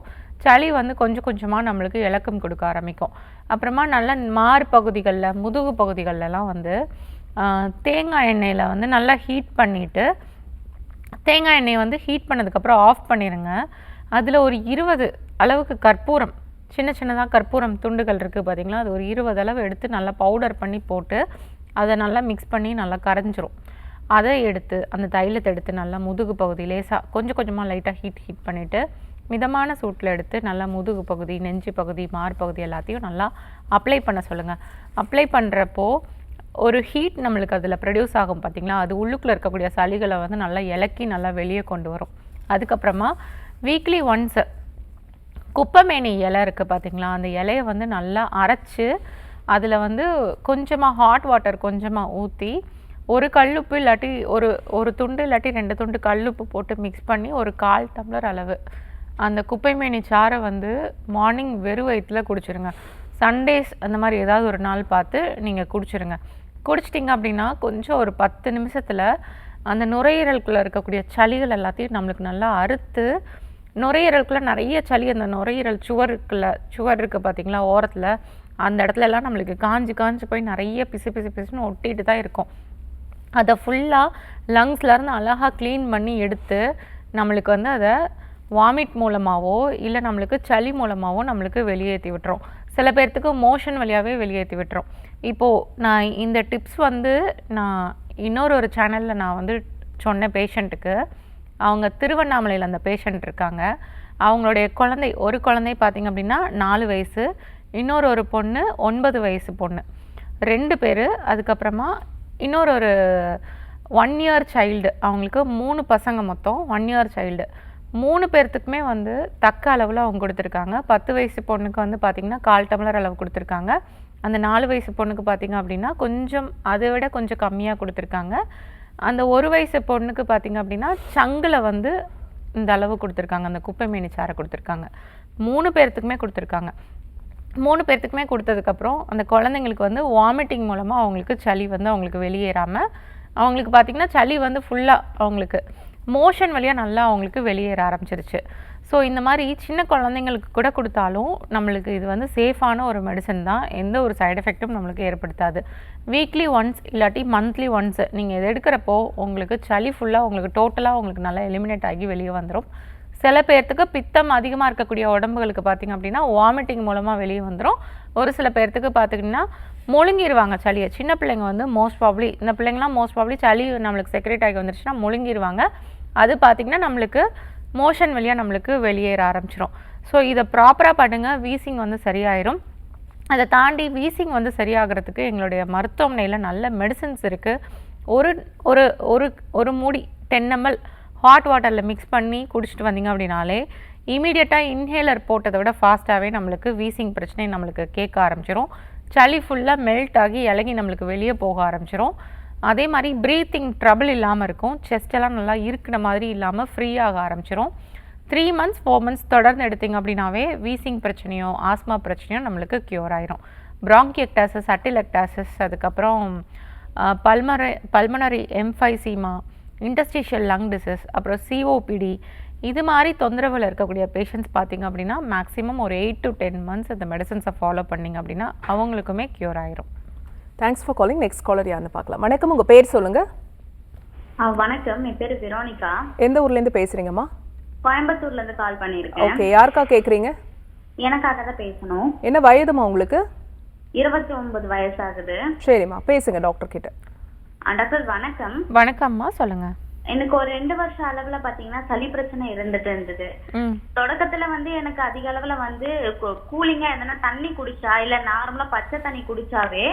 சளி வந்து கொஞ்சம் கொஞ்சமாக நம்மளுக்கு இலக்கம் கொடுக்க ஆரம்பிக்கும். அப்புறமா நல்லா மார்பகுதிகளில் முதுகு பகுதிகளெலாம் வந்து தேங்காய் எண்ணெயில் வந்து நல்லா ஹீட் பண்ணிவிட்டு தேங்காய் எண்ணெயை வந்து ஹீட் பண்ணதுக்கப்புறம் ஆஃப் பண்ணிடுங்க. அதில் ஒரு 20 அளவுக்கு கற்பூரம், சின்ன சின்னதாக கற்பூரம் துண்டுகள் இருக்குது பார்த்தீங்களா, அது ஒரு 20 அளவு எடுத்து நல்லா பவுடர் பண்ணி போட்டு அதை நல்லா மிக்ஸ் பண்ணி நல்லா கரைஞ்சிரும். அதை எடுத்து அந்த தைலத்தை எடுத்து நல்லா முதுகு பகுதி லேசாக கொஞ்சம் கொஞ்சமாக லைட்டாக ஹீட் பண்ணிவிட்டு மிதமான சூட்டில் எடுத்து நல்லா முதுகு பகுதி, நெஞ்சு பகுதி, மார்பகுதி எல்லாத்தையும் நல்லா அப்ளை பண்ண சொல்லுங்கள். அப்ளை பண்ணுறப்போ ஒரு ஹீட் நம்மளுக்கு அதில் ப்ரொடியூஸ் ஆகும் பார்த்திங்களா, அது உள்ளுக்குள்ளே இருக்கக்கூடிய சளிகளை வந்து நல்லா இலக்கி நல்லா வெளியே கொண்டு வரும். அதுக்கப்புறமா வீக்லி ஒன்ஸு குப்பைமேனி இலை இருக்குது பார்த்திங்களா, அந்த இலையை வந்து நல்லா அரைச்சி அதில் வந்து கொஞ்சமாக ஹாட் வாட்டர் கொஞ்சமாக ஊற்றி ஒரு கல்லுப்பு இல்லாட்டி ஒரு துண்டு இல்லாட்டி 2 துண்டு கல்லுப்பு போட்டு மிக்ஸ் பண்ணி ஒரு 1/4 டம்ளர் அளவு அந்த குப்பைமேனி சாறை வந்து மார்னிங் வெறும் வயிற்றில் குடிச்சிருங்க. சண்டேஸ் அந்த மாதிரி ஏதாவது ஒரு நாள் பார்த்து நீங்கள் குடிச்சிருங்க. குடிச்சிட்டிங்க அப்படின்னா கொஞ்சம் ஒரு 10 நிமிஷத்தில் அந்த நுரையீரலுக்குள்ளே இருக்கக்கூடிய சளிகள் எல்லாத்தையும் நம்மளுக்கு நல்லா அறுத்து, நுரையீரலுக்குள்ளே நிறைய சளி அந்த நுரையீரல் சுவர் இருக்குது பார்த்தீங்களா ஓரத்தில், அந்த இடத்துல எல்லாம் நம்மளுக்கு காஞ்சி போய் நிறைய பிசுன்னு ஒட்டிட்டு தான் இருக்கும். அதை ஃபுல்லாக லங்ஸ்லேருந்து அழகாக க்ளீன் பண்ணி எடுத்து நம்மளுக்கு வந்து அதை வாமிட் மூலமாகவோ இல்லை நம்மளுக்கு சளி மூலமாகவோ நம்மளுக்கு வெளியேற்றி விட்டுரும். சில பேர்த்துக்கு மோஷன் வழியாகவே வெளியேற்றி விட்டுரும். இப்போது நான் இந்த டிப்ஸ் வந்து நான் இன்னொரு சேனலில் நான் வந்து சொன்ன பேஷண்ட்டுக்கு, அவங்க திருவண்ணாமலையில் அந்த பேஷண்ட் இருக்காங்க. அவங்களுடைய ஒரு குழந்தை பார்த்திங்க அப்படின்னா 4 வயசு, இன்னொரு பொண்ணு 9 வயசு பொண்ணு, 2 பேர். அதுக்கப்புறமா இன்னொரு 1 இயர் சைல்டு, அவங்களுக்கு 3 பசங்க மொத்தம், 1 இயர் சைல்டு. 3 பேர்த்துக்குமே வந்து தக்க அளவில் அவங்க கொடுத்துருக்காங்க. 10 வயசு பொண்ணுக்கு வந்து பார்த்திங்கன்னா 1/4 டம்ளர் அளவு கொடுத்துருக்காங்க. அந்த 4 வயசு பொண்ணுக்கு பார்த்திங்க அப்படின்னா கொஞ்சம் அதை விட கொஞ்சம் கம்மியாக கொடுத்துருக்காங்க. அந்த 1 வயசு பொண்ணுக்கு பார்த்திங்க அப்படின்னா சங்கில் வந்து இந்த அளவு கொடுத்துருக்காங்க, அந்த குப்பைமேனி சாறை கொடுத்துருக்காங்க. 3 பேர்த்துக்குமே கொடுத்துருக்காங்க. 3 பேர்த்துக்குமே கொடுத்ததுக்கப்புறம் அந்த குழந்தைங்களுக்கு வந்து வாமிட்டிங் மூலமாக அவங்களுக்கு சளி வந்து அவங்களுக்கு வெளியேறாமல், அவங்களுக்கு பார்த்திங்கன்னா சளி வந்து ஃபுல்லாக அவங்களுக்கு மோஷன் வழியாக நல்லா அவங்களுக்கு வெளியேற ஆரம்பிச்சிருச்சு. ஸோ இந்த மாதிரி சின்ன குழந்தைங்களுக்கு கூட கொடுத்தாலும் நம்மளுக்கு இது வந்து சேஃபான ஒரு மெடிசன் தான், எந்த ஒரு சைடு எஃபெக்ட்டும் நம்மளுக்கு ஏற்படுத்தாது. வீக்லி ஒன்ஸ் இல்லாட்டி மந்த்லி ஒன்ஸ் நீங்கள் இதை எடுக்கிறப்போ உங்களுக்கு சளி ஃபுல்லாக உங்களுக்கு டோட்டலாக உங்களுக்கு நல்லா எலிமினேட் ஆகி வெளியே வந்துடும். சில பேர்த்துக்கு பித்தம் அதிகமாக இருக்கக்கூடிய உடம்புகளுக்கு பார்த்திங்க அப்படின்னா வாமிட்டிங் மூலமாக வெளியே வந்துடும். ஒரு சில பேர்த்துக்கு பார்த்திங்கன்னா முழுங்கிடுவாங்க சளியை. சின்ன பிள்ளைங்க வந்து மோஸ்ட் ப்ராப்ளி இந்த பிள்ளைங்களாம் மோஸ்ட் ப்ராப்ளி சளி நம்மளுக்கு செக்ரேட் ஆகி வந்துருச்சுன்னா முழுங்கிடுவாங்க. அது பார்த்திங்கன்னா நம்மளுக்கு மோஷன் வழியாக நம்மளுக்கு வெளியேற ஆரம்பிச்சிடும். ஸோ இதை ப்ராப்பராக பண்ணுங்கள், வீசிங் வந்து சரியாயிரும். அதை தாண்டி வீசிங் வந்து சரியாகிறதுக்கு எங்களுடைய மருத்துவமனையில் நல்ல மெடிசன்ஸ் இருக்குது. ஒரு ஒரு ஒரு ஒரு மூடி 10 ml ஹாட் வாட்டரில் மிக்ஸ் பண்ணி குடிச்சிட்டு வந்தீங்க அப்படின்னாலே இமீடியட்டாக இன்ஹேலர் போட்டதை விட ஃபாஸ்ட்டாகவே நம்மளுக்கு வீசிங் பிரச்சனை நம்மளுக்கு கேட்க ஆரம்பிச்சிடும். சளி ஃபுல்லாக மெல்ட் ஆகி இலகி நம்மளுக்கு வெளியே போக ஆரம்பிச்சிடும். அதே மாதிரி ப்ரீத்திங் ட்ரபிள் இல்லாமல் இருக்கும். செஸ்டெல்லாம் நல்லா இருக்கிற மாதிரி இல்லாமல் ஃப்ரீயாக ஆரம்பிச்சிடும். 3 months 4 months தொடர்ந்து எடுத்திங்க அப்படின்னாவே வீசிங் பிரச்சனையோ ஆஸ்மா பிரச்சனையோ நம்மளுக்கு க்யூர் ஆயிரும். ப்ராங்கியக்டாசிஸ், அட்டிலெக்டாசிஸ், அதுக்கப்புறம் பல்மனரி எம்ஃபைசீமா, இன்டர்ஸ்டிஷியல் லங் டிசீஸ், அப்புறம் சிஓபிடி, இது மாதிரி தொந்தரவில் இருக்கக்கூடிய பேஷண்ட்ஸ் பார்த்திங்க அப்படின்னா மேக்ஸிமம் ஒரு 8 to 10 months அந்த மெடிசன்ஸை ஃபாலோ பண்ணிங்க அப்படின்னா அவங்களுக்குமே க்யூர் ஆயிரும். Thanks for calling. Next caller யாருன்னு பார்க்கலாம். வணக்கம், உங்கள் பேர் சொல்லுங்கள். வணக்கம், என் பேர் வெரோனிகா. எந்த ஊர்லேருந்து பேசுகிறீங்கம்மா? கோயம்புத்தூர்லேருந்து கால் பண்ணியிருக்கேன். ஓகே, யாருக்கா கேட்குறீங்க? எனக்காக தான் பேசணும். என்ன வயதுமா உங்களுக்கு? 29 வயசாகுது. சரிம்மா, பேசுங்க டாக்டர் கிட்ட. டாக்டர் வணக்கம். வணக்கம்மா, சொல்லுங்கள். எனக்கு ஒரு 2 வருஷ அளவுல பாத்தீங்கன்னா சளி பிரச்சனை இருந்துட்டு இருந்தது. தொடக்கத்துல வந்து எனக்கு அதிக அளவுல வந்து கூலிங்கா எதனா தண்ணி குடிச்சா இல்ல நார்மலா பச்சை தண்ணி குடிச்சாவே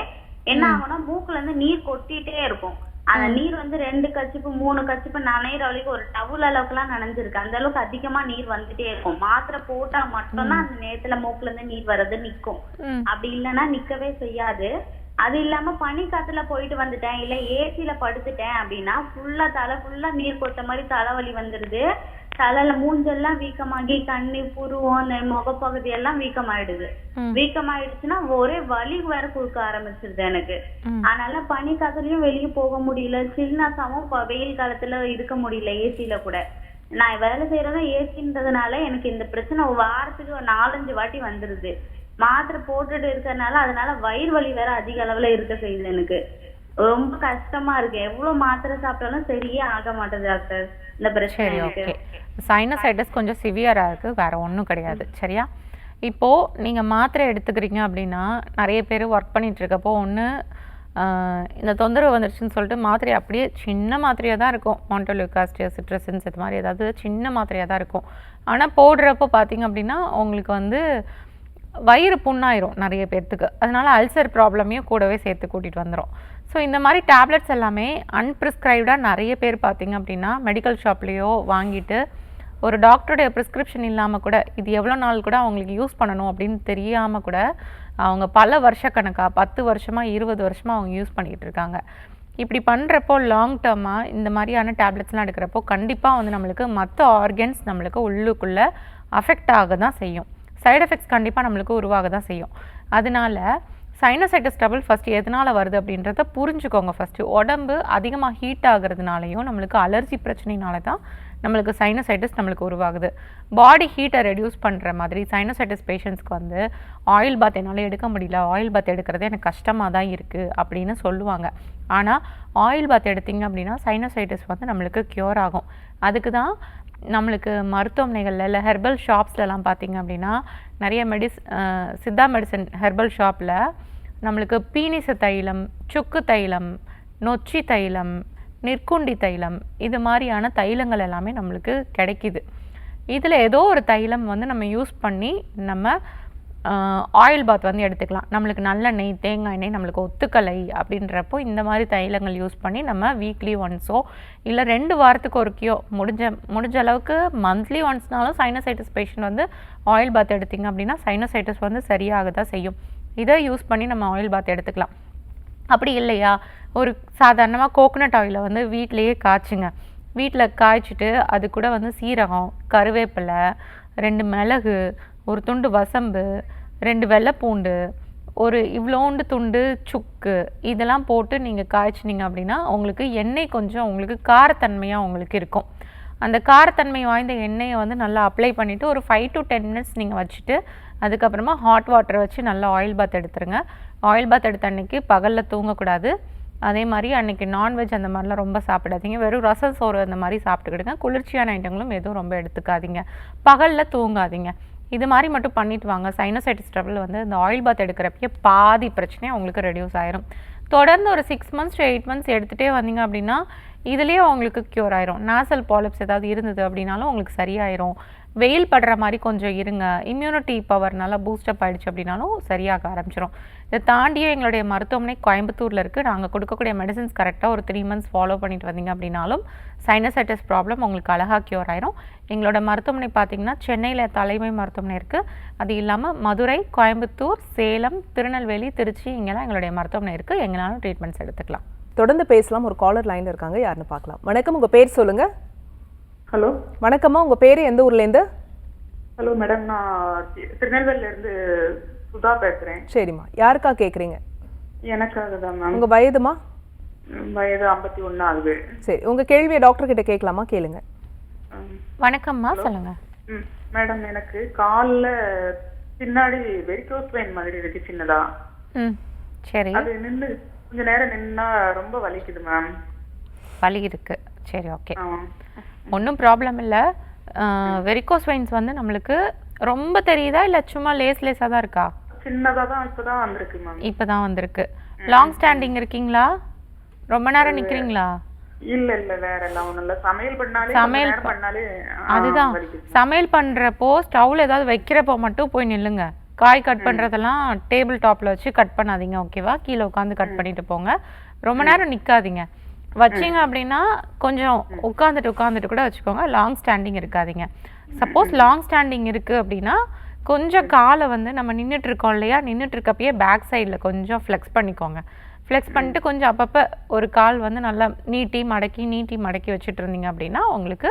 என்ன ஆகும்னா மூக்குல இருந்து நீர் கொட்டிட்டே இருக்கும். அந்த நீர் வந்து 2 கச்சிப்பு 3 கச்சிப்பு நனைகிற வரைக்கும் ஒரு டவுல் அளவுக்கு எல்லாம் நனைஞ்சிருக்கு. அந்த அளவுக்கு அதிகமா நீர் வந்துட்டே இருக்கும். மாத்திரை போட்டா மட்டும்தான் அந்த நேரத்துல மூக்குல இருந்து நீர் வர்றது நிக்கும். அப்படி இல்லைன்னா நிக்கவே செய்யாது. அது இல்லாம பனி காத்துல போயிட்டு வந்துட்டேன் இல்ல ஏசில படுத்துட்டேன் அப்படின்னா ஃபுல்லா தலை ஃபுல்லா நீர் கொட்ட மாதிரி தலைவலி வந்துருது. தலையில மூஞ்செல்லாம் வீக்கமாகி கண்ணு புருவம் அந்த முகப்பகுதி எல்லாம் வீக்கமாயிடுது. வீக்கமாயிடுச்சுன்னா ஒரே வலி வேற கொடுக்க ஆரம்பிச்சிருது எனக்கு. அதனால பனி காத்துலயும் வெளியே போக முடியல, சில்னஸாவும் வெயில் காலத்துல இருக்க முடியல ஏசில கூட. நான் வேலை செய்யறதும் ஏசின்றதுனால எனக்கு இந்த பிரச்சனை வாரத்துக்கு ஒரு 4-5 வாட்டி வந்துருது. மாத்திரை போட்டுட்டு இருக்கறனால அதனால வயிறு வலி வேற அதிக அளவுல இருக்க செய்யுது. எனக்கு ரொம்ப கஷ்டமா இருக்கு. எவ்வளவு மாத்திரை சாப்பிட்டாலும் சரியே ஆக மாட்டேது டாக்டர் இந்த பிரச்சனை. ஓகே, சைனசைட்டிஸ் கொஞ்சம் சிவியரா இருக்கு, வேற ஒன்றும் கிடையாது. சரியா? இப்போது நீங்கள் மாத்திரை எடுத்துக்கிறீங்க அப்படின்னா நிறைய பேர் ஒர்க் பண்ணிட்டு இருக்கப்போ ஒன்று இந்த தொந்தரவு வந்துருச்சுன்னு சொல்லிட்டு மாத்திரை அப்படியே சின்ன மாத்திரையாக தான் இருக்கும். மாண்டோலியூகாஸ்ட், சிட்ரசின்ஸ், இது மாதிரி ஏதாவது சின்ன மாத்திரையாக தான் இருக்கும். ஆனால் போடுறப்போ பார்த்தீங்க அப்படின்னா உங்களுக்கு வந்து வயிறு புண்ணாயிரும் நிறைய பேர்த்துக்கு. அதனால அல்சர் ப்ராப்ளமையும் கூடவே சேர்த்து கூட்டிகிட்டு வந்துடும். ஸோ இந்த மாதிரி டேப்லெட்ஸ் எல்லாமே அன்ப்ரிஸ்கிரைப்டாக நிறைய பேர் பார்த்திங்க அப்படின்னா மெடிக்கல் ஷாப்லேயோ வாங்கிட்டு ஒரு டாக்டருடைய ப்ரிஸ்கிரிப்ஷன் இல்லாமல் கூட இது எவ்வளோ நாள் கூட அவங்களுக்கு யூஸ் பண்ணணும் அப்படின்னு தெரியாமல் கூட அவங்க பல வருஷக்கணக்காக 10 வருஷமாக 20 வருஷமாக அவங்க யூஸ் பண்ணிகிட்டு இருக்காங்க. இப்படி பண்ணுறப்போ லாங் டேர்மாக இந்த மாதிரியான டேப்லெட்ஸ்லாம் எடுக்கிறப்போ கண்டிப்பாக வந்து நம்மளுக்கு மற்ற ஆர்கன்ஸ் நம்மளுக்கு உள்ளுக்குள்ளே அஃபெக்ட் ஆக தான் செய்யும். சைடு எஃபெக்ட்ஸ் கண்டிப்பாக நம்மளுக்கு உருவாக தான் செய்யும். அதனால சைனசைட்டிஸ் ட்ரபிள் ஃபஸ்ட்டு எதனால் வருது அப்படின்றத புரிஞ்சுக்கோங்க. ஃபஸ்ட்டு உடம்பு அதிகமாக ஹீட் ஆகுறதுனாலையும் நம்மளுக்கு அலர்ஜி பிரச்சனைனால தான் நம்மளுக்கு சைனசைட்டிஸ் நம்மளுக்கு உருவாகுது. பாடி ஹீட்டை ரெடியூஸ் பண்ணுற மாதிரி சைனசைட்டிஸ் பேஷண்ட்ஸ்க்கு வந்து ஆயில் பாத் என்னால் எடுக்க முடியல, ஆயில் பாத் எடுக்கிறதே எனக்கு கஷ்டமாக தான் இருக்குது அப்படின்னு சொல்லுவாங்க. ஆனால் ஆயில் பாத் எடுத்திங்க அப்படின்னா சைனசைட்டிஸ் வந்து நம்மளுக்கு க்யூர் ஆகும். அதுக்கு தான் நம்மளுக்கு மருத்துவமனைகளில் இல்லை ஹெர்பல் ஷாப்ஸ்லலாம் பார்த்திங்க அப்படின்னா நிறைய சித்தா மெடிசன் ஹெர்பல் ஷாப்பில் நம்மளுக்கு பீனிச தைலம், சுக்கு தைலம், நொச்சி தைலம், நிற்குண்டி தைலம், இது மாதிரியான தைலங்கள் எல்லாமே நம்மளுக்கு கிடைக்கிது. இதில் ஏதோ ஒரு தைலம் வந்து நம்ம யூஸ் பண்ணி நம்ம ஆயில் பாத் வந்து எடுத்துக்கலாம். நம்மளுக்கு நல்லெண்ணெய், தேங்காய் எண்ணெய் நம்மளுக்கு ஒத்துக்கலை அப்படின்றப்போ இந்த மாதிரி தைலங்கள் யூஸ் பண்ணி நம்ம வீக்லி ஒன்ஸோ இல்லை 2 வாரத்துக்கு ஒருக்கையோ முடிஞ்ச அளவுக்கு மந்த்லி ஒன்ஸ்னாலும் சைனசைட்டிஸ் பேஷண்ட் வந்து ஆயில் பாத் எடுத்திங்க அப்படின்னா சைனசைட்டிஸ் வந்து சரியாக தான் செய்யும். இதை யூஸ் பண்ணி நம்ம ஆயில் பாத் எடுத்துக்கலாம். அப்படி இல்லையா ஒரு சாதாரணமாக கோகோனட் ஆயிலை வந்து வீட்டிலையே காய்ச்சுங்க. வீட்டில் காய்ச்சிட்டு அது கூட வந்து சீரகம், கருவேப்பிலை, 2 மிளகு, ஒரு துண்டு வசம்பு, 2 வெள்ளைப்பூண்டு, ஒரு இவ்வளோண்டு துண்டு சுக்கு, இதெல்லாம் போட்டு நீங்கள் காய்ச்சினீங்க அப்படின்னா உங்களுக்கு எண்ணெய் கொஞ்சம் உங்களுக்கு காரத்தன்மையாக உங்களுக்கு இருக்கும். அந்த காரத்தன்மை வாய்ந்த எண்ணெயை வந்து நல்லா அப்ளை பண்ணிவிட்டு ஒரு 5 to 10 மினிட்ஸ் நீங்கள் வச்சுட்டு அதுக்கப்புறமா ஹாட் வாட்டர் வச்சு நல்லா ஆயில் பாத் எடுத்துருங்க. ஆயில் பாத் எடுத்த அன்றைக்கி பகலில் தூங்கக்கூடாது. அதே மாதிரி அன்றைக்கி நான்வெஜ் அந்த மாதிரிலாம் ரொம்ப சாப்பிடாதீங்க. வெறும் ரசம் சோறு அந்த மாதிரி சாப்பிட்டுக்கிடுங்க. குளிர்ச்சியான ஐட்டங்களும் எதுவும் ரொம்ப எடுத்துக்காதீங்க. பகலில் தூங்காதீங்க. இது மாதிரி மட்டும் பண்ணிட்டு வாங்க. சைனசைட்டிஸ் ட்ரபிள் வந்து இந்த ஆயில் பாத் எடுக்கிறப்பயே பாதி பிரச்சனையும் உங்களுக்கு ரெடியூஸ் ஆயிரும். தொடர்ந்து ஒரு 6 months to 8 months எடுத்துகிட்டே வந்தீங்க அப்படின்னா இதுலேயே உங்களுக்கு க்யூர் ஆயிரும். நாசல் பாலிப்ஸ் ஏதாவது இருந்தது அப்படின்னாலும் உங்களுக்கு சரியாயிரும். வெயில் படுற மாதிரி கொஞ்சம் இருங்க. இம்யூனிட்டி பவர் நல்லா பூஸ்டப் ஆகிடுச்சு அப்படின்னாலும் சரியாக ஆரம்பிச்சிடும். இதை தாண்டியே எங்களுடைய மருத்துவமனை கோயம்புத்தூரில் இருக்குது. நாங்கள் கொடுக்கக்கூடிய மெடிசன்ஸ் கரெக்டாக ஒரு 3 months ஃபாலோ பண்ணிட்டு வந்தீங்க அப்படின்னாலும் சைனசைட்டிஸ் ப்ராப்ளம் உங்களுக்கு அழகாக க்யூர் ஆயிரும். எங்களோட மருத்துவமனை பார்த்திங்கன்னா சென்னையில் தலைமை மருத்துவமனை இருக்குது. அது இல்லாமல் மதுரை, கோயம்புத்தூர், சேலம், திருநெல்வேலி, திருச்சி இங்கெல்லாம் எங்களுடைய மருத்துவமனை இருக்குது. எங்களாலும் ட்ரீட்மெண்ட்ஸ் எடுத்துக்கலாம். தொடர்ந்து பேசலாம். ஒரு காலர் லைனில் இருக்காங்க, யாருன்னு பார்க்கலாம். வணக்கம், உங்கள் பேர் சொல்லுங்கள். ஹலோ வணக்கம்மா, உங்கள் பேர் எந்த ஊர்லேருந்து? ஹலோ மேடம், நான் திருநெல்வேலியிலேருந்து சுதா பேசுகிறேன். சரிம்மா, யாருக்கா கேட்குறீங்க? எனக்காக தான் மேம். உங்கள் வயதுமா? வயது 51 ஆகுது. சரி, உங்கள் கேள்வியை டாக்டர் கிட்ட கேட்கலாமா? கேளுங்க. வணக்கம்மா, சொல்லுங்கள். மேடம், எனக்கு காலில் பின்னாடி வெரிகோஸ் வெயின் மாதிரி இருக்கு சின்னதா. சரி. அது நின்று கொஞ்ச நேரம் நின்னா ரொம்ப வலிக்குது மேம். வலி இருக்கு. சரி, ஓகே, ஒன்றும் ப்ராப்ளம் இல்லை. வெரிகோஸ் வெயின்ஸ் வந்து நம்மளுக்கு ரொம்ப தெரியுதா இல்லை சும்மா லேஸாக தான் இருக்கா? சின்னதாக தான் இப்போ தான் வந்திருக்கு மேம். இப்போ தான் வந்திருக்கு. லாங் ஸ்டாண்டிங் இருக்கீங்களா? ரொம்ப நேரம் நிற்கிறீங்களா? இல்ல இல்ல, வேற எல்லாம் ஒண்ணும் இல்ல. சமையல் பண்ணாலே அதுதான். சமையல் பண்றப்போ ஸ்டவ்ல ஏதாவது வைக்கிறப்போ மட்டும் போய் நில்லுங்க. காய் கட் பண்றதெல்லாம் டேபிள் டாப்ல வச்சு கட் பண்ணாதீங்க, ஓகேவா? கீழே உட்காந்து கட் பண்ணிட்டு போங்க. ரொம்ப நேரம் நிக்காதீங்க. வச்சிங்க அப்படின்னா கொஞ்சம் உட்காந்துட்டு கூட வச்சுக்கோங்க. லாங் ஸ்டாண்டிங் இருக்காதீங்க. சப்போஸ் லாங் ஸ்டாண்டிங் இருக்கு அப்படின்னா கொஞ்சம் காலை வந்து நம்ம நின்றுட்டு இருக்கோம் இல்லையா, நின்றுட்டு இருக்கப்பயே பேக் சைடில் கொஞ்சம் ஃப்ளெக்ஸ் பண்ணிக்கோங்க. ஃப்ளெக்ஸ் பண்ணிட்டு கொஞ்சம் அப்பப்போ ஒரு கால் வந்து நல்லா நீட்டி மடக்கி வச்சுட்டு இருந்தீங்க அப்படின்னா உங்களுக்கு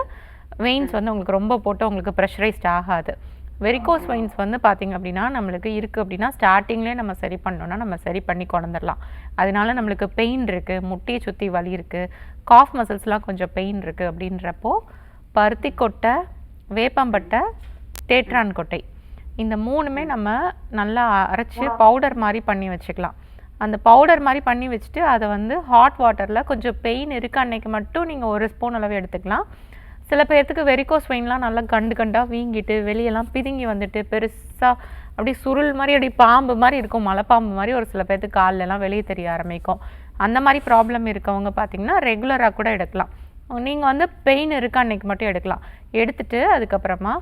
வெயின்ஸ் வந்து உங்களுக்கு ரொம்ப போட்டு உங்களுக்கு ப்ரெஷரைஸ்ட் ஆகாது. வெரிகோஸ் வெயின்ஸ் வந்து பார்த்திங்க அப்படின்னா நம்மளுக்கு இருக்குது அப்படின்னா ஸ்டார்டிங்லேயே நம்ம சரி பண்ணோன்னா நம்ம சரி பண்ணி கொண்டுடலாம். அதனால நம்மளுக்கு பெயின் இருக்குது, முட்டியை சுற்றி வலி இருக்குது, காஃப் மசில்ஸ்லாம் கொஞ்சம் பெயின் இருக்குது அப்படின்றப்போ பருத்தி கொட்டை, வேப்பம்பட்டை, தேற்றான் கொட்டை இந்த 3மே நம்ம நல்லா அரைச்சி பவுடர் மாதிரி பண்ணி வச்சுக்கலாம். அந்த பவுடர் மாதிரி பண்ணி வச்சுட்டு அதை வந்து ஹாட் வாட்டரில் கொஞ்சம் பெயின் இருக்க அன்னைக்கு மட்டும் நீங்கள் 1 ஸ்பூன் அளவு எடுத்துக்கலாம். சில பேர்த்துக்கு வெரிகோஸ் வெயின்லாம் நல்லா கண்டாக வீங்கிட்டு வெளியெல்லாம் பிதுங்கி வந்துட்டு பெருசாக அப்படி சுருள் மாதிரி அப்படி பாம்பு மாதிரி இருக்கும், மலைப்பாம்பு மாதிரி ஒரு சில பேர்த்துக்கு காலெல்லாம் வெளியே தெரிய ஆரம்பிக்கும். அந்த மாதிரி ப்ராப்ளம் இருக்கவங்க பார்த்திங்கன்னா ரெகுலராக கூட எடுக்கலாம். நீங்கள் வந்து பெயின் இருக்க அன்னைக்கு மட்டும் எடுக்கலாம். எடுத்துட்டு அதுக்கப்புறமா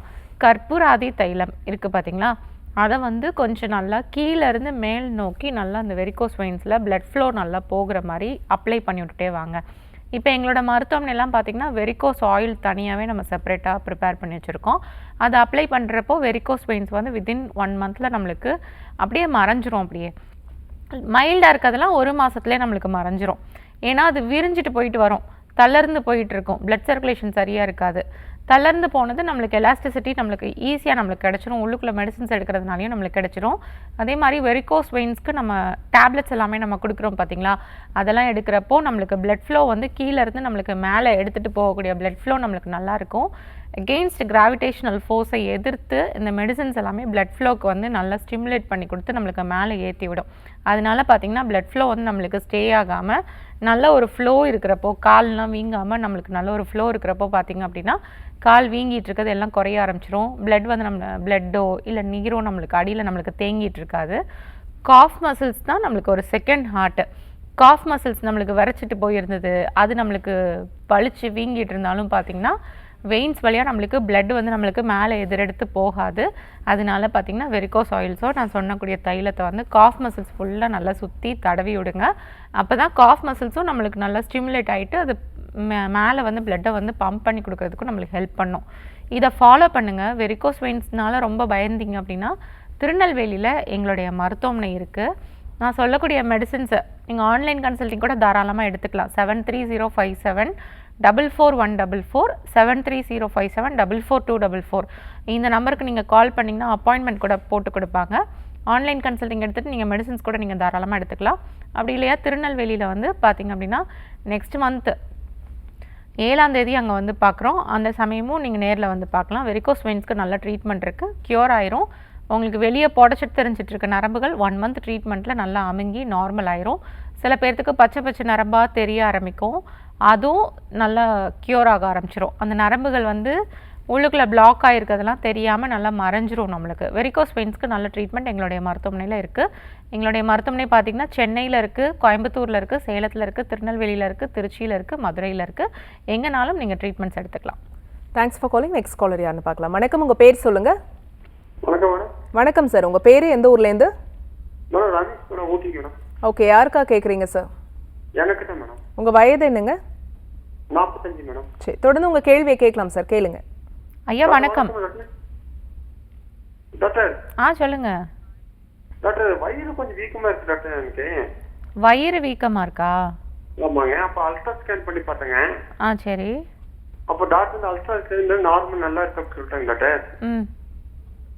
கற்பூராதி தைலம் இருக்குது பார்த்திங்களா, அதை வந்து கொஞ்சம் நல்லா கீழேருந்து மேல் நோக்கி நல்லா அந்த வெரிகோஸ் வெயின்ஸில் பிளட் ஃப்ளோ நல்லா போகிற மாதிரி அப்ளை பண்ணி விட்டுட்டே வாங்க. இப்போ எங்களோட மருத்துவமனைலாம் பார்த்திங்கன்னா வெரிகோஸ் ஆயில் தனியாகவே நம்ம செப்பரேட்டாக ப்ரிப்பேர் பண்ணி வச்சுருக்கோம். அதை அப்ளை பண்ணுறப்போ வெரிகோஸ் வெயின்ஸ் வந்து வித்தின் 1 மந்தில் நம்மளுக்கு அப்படியே மறைஞ்சிரும். அப்படியே மைல்டாக இருக்கிறதெல்லாம் 1 மாதத்துலேயே நம்மளுக்கு மறைஞ்சிரும். ஏன்னா அது விரிஞ்சிட்டு போயிட்டு வரும், தளர்ந்து போயிட்டு இருக்கும், பிளட் சர்க்குலேஷன் சரியாக இருக்காது. தளர்ந்து போனது நம்மளுக்கு எலாஸ்டிசிட்டி நம்மளுக்கு ஈஸியாக நம்மளுக்கு கிடச்சிரும். உள்ளுக்குள்ளே மெடிசன்ஸ் எடுக்கிறதுனாலையும் நம்மளுக்கு கிடச்சிரும். அதே மாதிரி வெரிகோஸ் வெயின்ஸ்க்கு நம்ம டேப்லெட்ஸ் எல்லாமே நம்ம கொடுக்குறோம் பார்த்திங்களா, அதெல்லாம் எடுக்கிறப்போ நம்மளுக்கு பிளட் ஃப்ளோ வந்து கீழேருந்து நம்மளுக்கு மேலே எடுத்துகிட்டு போகக்கூடிய பிளட் ஃப்ளோ நம்மளுக்கு நல்லாயிருக்கும். அகெயின்ஸ்ட் கிராவிடேஷனல் ஃபோர்ஸை எதிர்த்து இந்த மெடிசன்ஸ் எல்லாமே பிளட் ஃப்ளோக்கு வந்து நல்லா ஸ்டிமுலேட் பண்ணி கொடுத்து நம்மளுக்கு மேலே ஏற்றி விடும். அதனால பார்த்திங்கன்னா பிளட் ஃப்ளோ வந்து நம்மளுக்கு ஸ்டே ஆகாமல் நல்ல ஒரு ஃப்ளோ இருக்கிறப்போ, கால்லாம் வீங்காமல் நம்மளுக்கு நல்ல ஒரு ஃப்ளோ இருக்கிறப்போ பார்த்திங்க அப்படின்னா கால் வீங்கிட்டு இருக்கிறது எல்லாம் குறைய ஆரம்பிச்சிரும். பிளட் வந்து நம்ம பிளட்டோ இல்லை நீரோ நம்மளுக்கு அடியில் நம்மளுக்கு தேங்கிட்டு இருக்காது. காஃப் மசில்ஸ் தான் நம்மளுக்கு ஒரு செகண்ட் ஹார்ட்டு. காஃப் மசில்ஸ் நம்மளுக்கு வரைச்சிட்டு போயிருந்தது, அது நம்மளுக்கு பளிச்சு வீங்கிட்டு இருந்தாலும் பார்த்திங்கன்னா வெயின்ஸ் வழியாக நம்மளுக்கு பிளட் வந்து நம்மளுக்கு மேலே எதிரெடுத்து போகாது. அதனால பார்த்திங்கன்னா வெரிகோஸ் ஆயில்ஸோ நான் சொன்னக்கூடிய தைலத்தை வந்து காஃப் மசில்ஸ் ஃபுல்லாக நல்லா சுற்றி தடவி விடுங்க. அப்போ தான் காஃப் மசில்ஸும் நம்மளுக்கு நல்லா ஸ்டிமுலேட் ஆகிட்டு அது மேலே வந்து பிளட்டை வந்து பம்ப் பண்ணி கொடுக்கறதுக்கும் நம்மளுக்கு ஹெல்ப் பண்ணும். இதை ஃபாலோ பண்ணுங்கள். வெரிகோஸ் வெயின்ஸ்னால ரொம்ப பயந்தீங்க அப்படின்னா திருநெல்வேலியில் எங்களுடைய மருத்துவமனை இருக்குது. நான் சொல்லக்கூடிய மெடிசின்ஸை நீங்கள் ஆன்லைன் கன்சல்டிங் கூட தாராளமாக எடுத்துக்கலாம். 7305744144 7305744244 இந்த நம்பருக்கு நீங்கள் கால் பண்ணிங்கன்னா அப்பாயின்மெண்ட் கூட போட்டு கொடுப்பாங்க. ஆன்லைன் கன்சல்டிங் எடுத்துகிட்டு நீங்கள் மெடிசின்ஸ் கூட நீங்கள் தாராளமாக எடுத்துக்கலாம். அப்படி இல்லையா திருநெல்வேலியில் வந்து பார்த்திங்க அப்படின்னா நெக்ஸ்ட் மந்த் 7ஆம் தேதி அங்கே வந்து பார்க்குறோம். அந்த சமயமும் நீங்கள் நேரில் வந்து பார்க்கலாம். வெரிகோஸ் வெயின்ஸ்க்கு நல்ல ட்ரீட்மெண்ட் இருக்குது, க்யூர் ஆயிரும். உங்களுக்கு வெளியே புடச்சிட்டு தெரிஞ்சிட்டு இருக்க நரம்புகள் 1 மந்த் ட்ரீட்மெண்ட்டில் நல்லா அமுங்கி நார்மல் ஆயிரும். சில பேர்த்துக்கு பச்சை பச்சை நரம்பாக தெரிய ஆரம்பிக்கும், அதுவும் நல்லா க்யூர் ஆக ஆரம்பிச்சிரும். அந்த நரம்புகள் வந்து உள்ளுக்குள்ளே பிளாக் ஆகிருக்கிறதுலாம் தெரியாமல் நல்லா மறைஞ்சிரும் நம்மளுக்கு. வெரிகோஸ் வெயின்ஸ்க்கு நல்ல ட்ரீட்மெண்ட் எங்களுடைய மருத்துவமனையில் இருக்குது. எங்களுடைய மருத்துவமனை பார்த்திங்கன்னா சென்னையில் இருக்குது, கோயம்புத்தூரில் இருக்குது, சேலத்தில் இருக்குது, திருநெல்வேலியில் இருக்குது, திருச்சியில் இருக்குது, மதுரையில் இருக்குது. எங்கேனாலும் நீங்கள் ட்ரீட்மெண்ட்ஸ் எடுத்துக்கலாம். Thanks for calling. Next caller யாருன்னு பார்க்கலாம். வணக்கம், உங்கள் பேர் சொல்லுங்கள். வணக்கம் மேடம். வணக்கம் சார், உங்கள் பேர் எந்த ஊர்லேருந்து? மேடம் ரமேஷ் மேடம், ஊட்டிக்கு மேடம். ஓகே, யாருக்கா கேட்குறீங்க சார்? எனக்கு தான் மேடம். உங்கள் வயது என்னங்க? 45 மேடம். சரி, தொடர்ந்து உங்கள் கேள்வியை கேட்கலாம் சார், கேளுங்க. ஐயா வணக்கம். டாக்டர். சொல்லுங்க டாக்டர், வயிறு கொஞ்சம் வீக்கமா இருக்கு டாக்டர் எனக்கு. வயிறு வீக்கமாக இருக்கா? ஆமாங்க. அப்போ அல்ட்ரா ஸ்கேன் பண்ணி பார்த்தேங்க. சரி. அப்போ டாக்டர் அல்ட்ரா ஸ்கேன் நார்மல் நல்லா இருக்கு அப்படின்னு சொல்லிட்டாங்க டாக்டர்.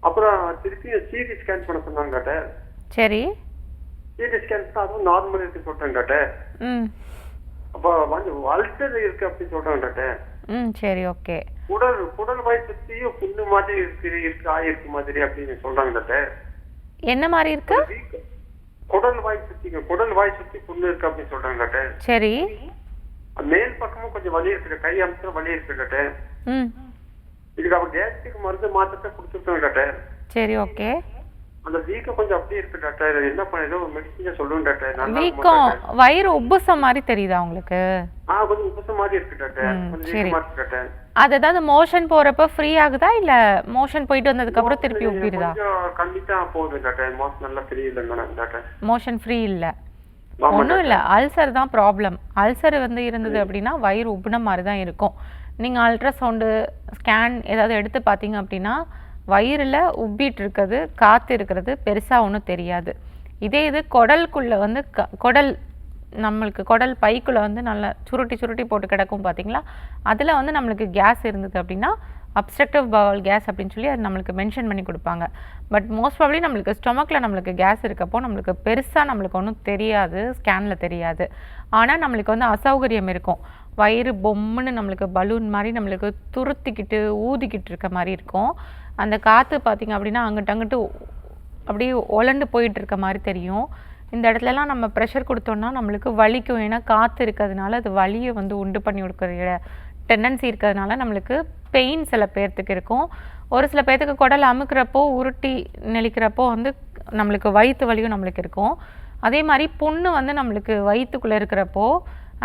அப்புறம் திருப்பி சிடி ஸ்கேன் பண்ண சொன்னாங்க டாக்டர். சரி. சிடி ஸ்கேன் அதுவும் நார்மல் இருக்குன்னு சொல்லிட்டாங்க டாக்டர். அப்போ அல்சர் இருக்கு அப்படின்னு சொல்றாங்க டாக்டர். சரி, ஓகே. குடல் வாய் சுத்தியும் புண்ணு மாதிரி இருக்கு ஆயிருக்கு மாதிரி அப்படின்னு சொல்றாங்க டாக்டர். என்ன மாதிரி இருக்கு? குடல் வாய் சுத்தி புண்ணு இருக்கு அப்படின்னு சொல்றாங்க டாக்டர். சரி. மேல் பக்கமும் கொஞ்சம் வலி இருக்கு, கை அம்சம் வலி இருக்கு டாக்டர். இதுக்கு அப்ப கேஸ்ட்ரிக் மருந்து மாத்திரத்தை கொடுத்துருக்கோம் டாக்டர். சரி, ஓகே. அந்த வீக்கம் கொஞ்சம் அப்படியே இருக்கு டாக்டர். என்ன பண்ண மெடிசன் சொல்லுங்க டாக்டர். வீக்கம் வயிறு உப்புசம் மாதிரி தெரியுதா உங்களுக்கு? கொஞ்சம் உப்புசம் மாதிரி இருக்கு டாக்டர். கொஞ்சம் வீக்கமா இருக்கு டாக்டர். அது ஏதாவது மோஷன் போறப்ப ஃப்ரீ ஆகுதா இல்ல மோஷன் போயிட்டு வந்ததுக்கு அப்புறம் திருப்பி உப்பிடுதா? கொஞ்சம் கண்டிப்பா போகுது டாக்டர். மோஷன் நல்லா ஃப்ரீ இல்ல மேடம் டாக்டர். மோஷன் ஃப்ரீ இல்ல. ஒன்றும் இல்லை, அல்சர் தான் ப்ராப்ளம். அல்சர் வந்து இருந்தது அப்படின்னா வயிறு உப்புன மாதிரி தான் இருக்கும். நீங்கள் அல்ட்ராசவுண்டு ஸ்கேன் ஏதாவது எடுத்து பார்த்தீங்க அப்படின்னா வயிறில் உப்பிட்டு இருக்கிறது, காற்று இருக்கிறது பெருசாக ஒன்றும் தெரியாது. இது குடலுக்குள்ளே வந்து நம்மளுக்கு குடல் பைக்குள்ளே வந்து நல்லா சுருட்டி போட்டு கிடக்கும் பார்த்தீங்களா, அதில் வந்து நம்மளுக்கு கேஸ் இருந்தது அப்படின்னா அப்ஸ்ட்ரக்டிவ் பவல் கேஸ் அப்படின்னு சொல்லி அது நம்மளுக்கு மென்ஷன் பண்ணி கொடுப்பாங்க. பட் மோஸ்ட் ப்ராபப்லி நம்மளுக்கு ஸ்டொமக்கில் நம்மளுக்கு கேஸ் இருக்கப்போ நம்மளுக்கு பெருசாக நம்மளுக்கு ஒன்றும் தெரியாது, ஸ்கேனில் தெரியாது. ஆனால் நம்மளுக்கு வந்து அசௌகரியம் இருக்கும். வயிறு பொம்முன்னு நம்மளுக்கு பலூன் மாதிரி நம்மளுக்கு துருத்திக்கிட்டு ஊதிக்கிட்டு இருக்க மாதிரி இருக்கும். அந்த காற்று பார்த்திங்க அப்படின்னா அங்கிட்டு அப்படியே உலண்டு போயிட்டு இருக்க மாதிரி தெரியும். இந்த இடத்துலலாம் நம்ம ப்ரெஷர் கொடுத்தோம்னா நம்மளுக்கு வலிக்கும். ஏன்னா காற்று இருக்கிறதுனால அது வலியை வந்து உண்டு பண்ணி கொடுக்குற டெண்டன்சி இருக்கிறதுனால நம்மளுக்கு பெயின் சில பேர்த்துக்கு இருக்கும். ஒரு சில பேர்த்துக்கு குடல் அமுக்கிறப்போ உருட்டி நெளிக்கிறப்போ வந்து நம்மளுக்கு வயிற்று வலியும் நம்மளுக்கு இருக்கும். அதே மாதிரி புண்ணு வந்து நம்மளுக்கு வயிற்றுக்குள்ளே இருக்கிறப்போ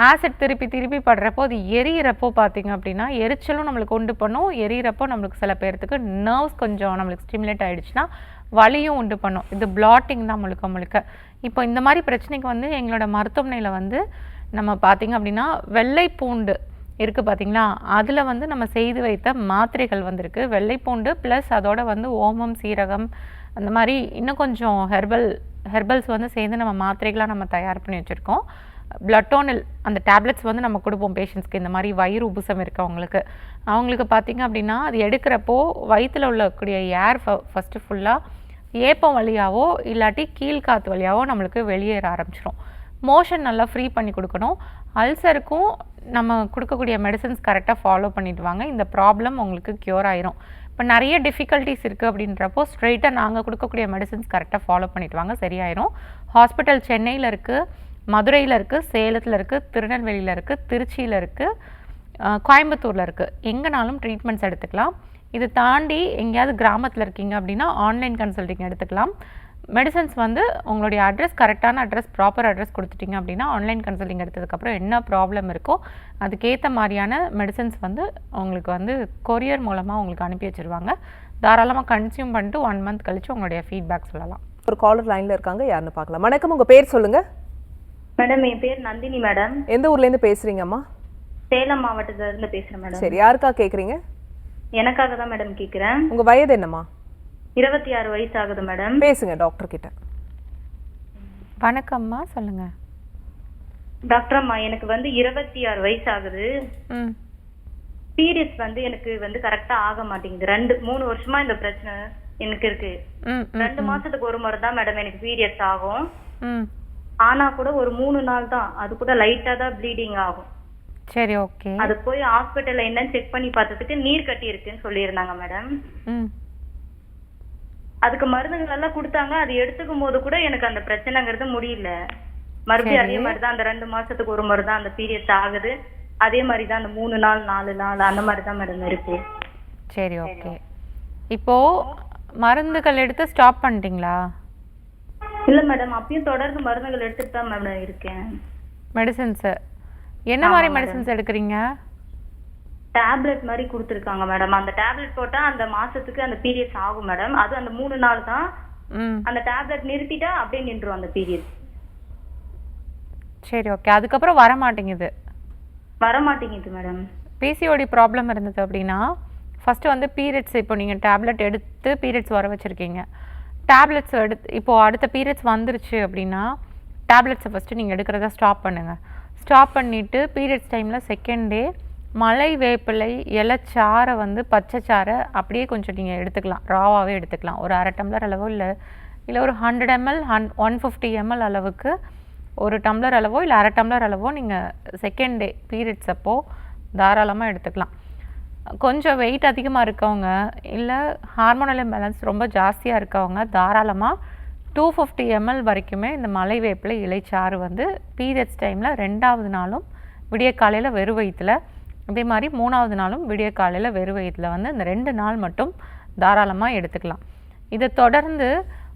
ஆசிட் திருப்பி படுறப்போ அது எரியிறப்போ பார்த்திங்க அப்படின்னா எரிச்சலும் நம்மளுக்கு உண்டு பண்ணும். எரியிறப்போ நம்மளுக்கு சில பேர்த்துக்கு நர்வ்ஸ் கொஞ்சம் நம்மளுக்கு ஸ்டிமுலேட் ஆகிடுச்சுன்னா வலியும் உண்டு பண்ணும். இது பிளாட்டிங் தான் முழுக்க. இப்போ இந்த மாதிரி பிரச்சனைக்கு வந்து எங்களோட மருத்துவமனையில் வந்து நம்ம பார்த்திங்க அப்படின்னா வெள்ளை பூண்டு இருக்குது பார்த்திங்களா, அதில் வந்து நம்ம செய்து வைத்த மாத்திரைகள் வந்திருக்கு. வெள்ளை பூண்டு ப்ளஸ் அதோட வந்து ஓமம், சீரகம், அந்த மாதிரி இன்னும் கொஞ்சம் ஹெர்பல்ஸ் வந்து சேர்ந்து நம்ம மாத்திரைகளாக நம்ம தயார் பண்ணி வச்சுருக்கோம். பிளட்டோனில் அந்த டேப்லெட்ஸ் வந்து நம்ம கொடுப்போம் பேஷண்ட்ஸ்க்கு. இந்த மாதிரி வயிறு உப்புசம் அவங்களுக்கு பார்த்திங்க அப்படின்னா அது எடுக்கிறப்போ வயிற்றில் உள்ளக்கூடிய ஏர் ஃபஸ்ட்டு ஃபுல்லாக ஏப்பம் வழியாவோ இல்லாட்டி கீழ்காற்று வழியாவோ நம்மளுக்கு வெளியேற ஆரம்பிச்சிடும். மோஷன் நல்லா ஃப்ரீ பண்ணி கொடுக்கணும். அல்சருக்கும் நம்ம கொடுக்கக்கூடிய மெடிசன்ஸ் கரெக்டாக ஃபாலோ பண்ணிட்டு வாங்க. இந்த ப்ராப்ளம் உங்களுக்கு க்யூர் ஆயிரும். இப்போ நிறைய டிஃபிகல்ட்டிஸ் இருக்குது அப்படின்றப்போ ஸ்ட்ரெயிட்டாக நாங்கள் கொடுக்கக்கூடிய மெடிசன்ஸ் கரெக்டாக ஃபாலோ பண்ணிட்டு வாங்க, சரியாயிரும். ஹாஸ்பிட்டல் சென்னையில் இருக்குது, மதுரையில் இருக்குது, சேலத்தில் இருக்குது, திருநெல்வேலியில் இருக்குது, திருச்சியில் இருக்குது, கோயம்புத்தூரில் இருக்குது. எங்கேனாலும் ட்ரீட்மெண்ட்ஸ் எடுத்துக்கலாம். இது தாண்டி எங்கேயாவது கிராமத்தில் இருக்கீங்க அப்படின்னா ஆன்லைன் கன்சல்டிங் எடுத்துக்கலாம். மெடிசன்ஸ் வந்து உங்களுடைய அட்ரஸ் கரெக்டான அட்ரஸ், ப்ராப்பர் அட்ரஸ் கொடுத்துட்டிங்க அப்படின்னா ஆன்லைன் கன்சல்டிங் எடுத்ததுக்கப்புறம் என்ன ப்ராப்ளம் இருக்கோ அதுக்கேற்ற மாதிரியான மெடிசன்ஸ் வந்து உங்களுக்கு வந்து கொரியர் மூலமாக உங்களுக்கு அனுப்பி வச்சுருவாங்க. தாராளமாக கன்சியூம் பண்ணிட்டு 1 மந்த் கழித்து உங்களுடைய ஃபீட்பேக் சொல்லலாம். ஒரு காலர் லைனில் இருக்காங்க, யாருன்னு பார்க்கலாம். வணக்கம், உங்கள் பேர் சொல்லுங்கள். மேடம், என் பேர் நந்தினி மேடம். எந்த ஊர்லேருந்து பேசுகிறீங்கம்மா? சேலம் மாவட்டத்திலிருந்து பேசுகிறேன் மேடம். சரி, யாருக்கா கேட்குறீங்க? எனக்காக தான் மேடம் கேட்குறேன். உங்கள் வயது என்னம்மா? 26 வயசு ஆகுது மேடம். பேசுங்க டாக்டர் கிட்ட. வணக்கம்மா, சொல்லுங்க. டாக்டர் அம்மா, எனக்கு வந்து 26 வயசு ஆகுது. பீரியட்ஸ் வந்து எனக்கு வந்து கரெக்டா ஆக மாட்டேங்குது. 2-3 வருஷமா இந்த பிரச்சனை எனக்கு இருக்கு. 2 மாசத்துக்கு ஒரு முறை தான் மேடம் எனக்கு பீரியட்ஸ் ஆகும். ஆனா கூட ஒரு 3 நாள் தான், அது கூட லைட்டா தான் ப்ளீடிங் ஆகும். சரி, ஓகே. அது போய் ஹாஸ்பிட்டல்ல என்னன்னு செக் பண்ணி பார்த்ததுக்கு நீர் கட்டி இருக்குன்னு சொல்லியிருந்தாங்க மேடம். அதுக்கு மருந்துகள் எல்லாம் கொடுத்தாங்க. அது எடுத்துக்கும் போது கூட எனக்கு அந்த பிரச்சனைங்கிறது முடியல. மறுபடியும் அதே மாதிரிதான் அந்த 2 மாசத்துக்கு ஒரு முறை தான் அந்த பீரியட்ஸ் ஆகுது. அதே மாதிரிதான் அந்த 3 நாள் 4 நாள் அந்த மாதிரிதான் மேடம் இருக்கு. சரி, ஓகே. இப்போ மருந்துகள் எடுத்து ஸ்டாப் பண்ணிட்டீங்களா? இல்ல மேடம், அப்பயும் தொடர்ந்து மருந்துகள் எடுத்துட்டு தான் மேடம் இருக்கேன். மெடிசின்ஸ் என்ன மாதிரி மெடிசின்ஸ் எடுக்கிறீங்க? டேப்லெட் மாதிரி கொடுத்துருக்காங்க மேடம். அந்த டேப்லெட் போட்டா அந்த மாசத்துக்கு அந்த பீரியட்ஸ் ஆகும் மேடம். அது அந்த 3 நாள் தான். அந்த டேப்லெட் நிறுத்திட்டா அப்படியே நின்றும் அந்த பீரியட். சரி, ஓகே. அதுக்கப்புறம் வர மாட்டேங்குது மேடம். பிசிஓடி ப்ராப்ளம் இருந்தது அப்படின்னா ஃபஸ்ட்டு வந்து பீரியட்ஸ், இப்போ நீங்கள் டேப்லெட் எடுத்து பீரியட்ஸ் வர வச்சுருக்கீங்க. டேப்லெட்ஸ் இப்போ அடுத்த பீரியட்ஸ் வந்துருச்சு அப்படின்னா டேப்லெட்ஸை ஃபஸ்ட்டு நீங்கள் எடுக்கிறத ஸ்டாப் பண்ணுங்கள். ஸ்டாப் பண்ணிவிட்டு பீரியட்ஸ் டைமில் செகண்ட் டே மலை வேப்பிலை இலைச்சாரை வந்து பச்சை சாறை அப்படியே கொஞ்சம் நீங்கள் எடுத்துக்கலாம், ராவாகவே எடுத்துக்கலாம். ஒரு 1/2 டம்ளர் அளவோ இல்லை ஒரு 100 ml 150 ml அளவுக்கு ஒரு டம்ளர் அளவோ இல்லை 1/2 டம்ளர் அளவோ நீங்கள் செகண்ட் டே பீரியட்ஸ் அப்போது தாராளமாக எடுத்துக்கலாம். கொஞ்சம் வெயிட் அதிகமாக இருக்கவங்க இல்லை ஹார்மோனல் இம்பேலன்ஸ் ரொம்ப ஜாஸ்தியாக இருக்கவங்க தாராளமாக 250 ml வரைக்குமே இந்த மலை வேப்பிலை இலைச்சாறு வந்து பீரியட்ஸ் டைமில் 2வது நாளும் விடிய காலையில் வெறும் வயிற்றில், அதே மாதிரி 3வது நாளும் விடிய காலையில் வெறும் வயிற்றில் வந்து இந்த 2 நாள் மட்டும் தாராளமாக எடுத்துக்கலாம். இதை தொடர்ந்து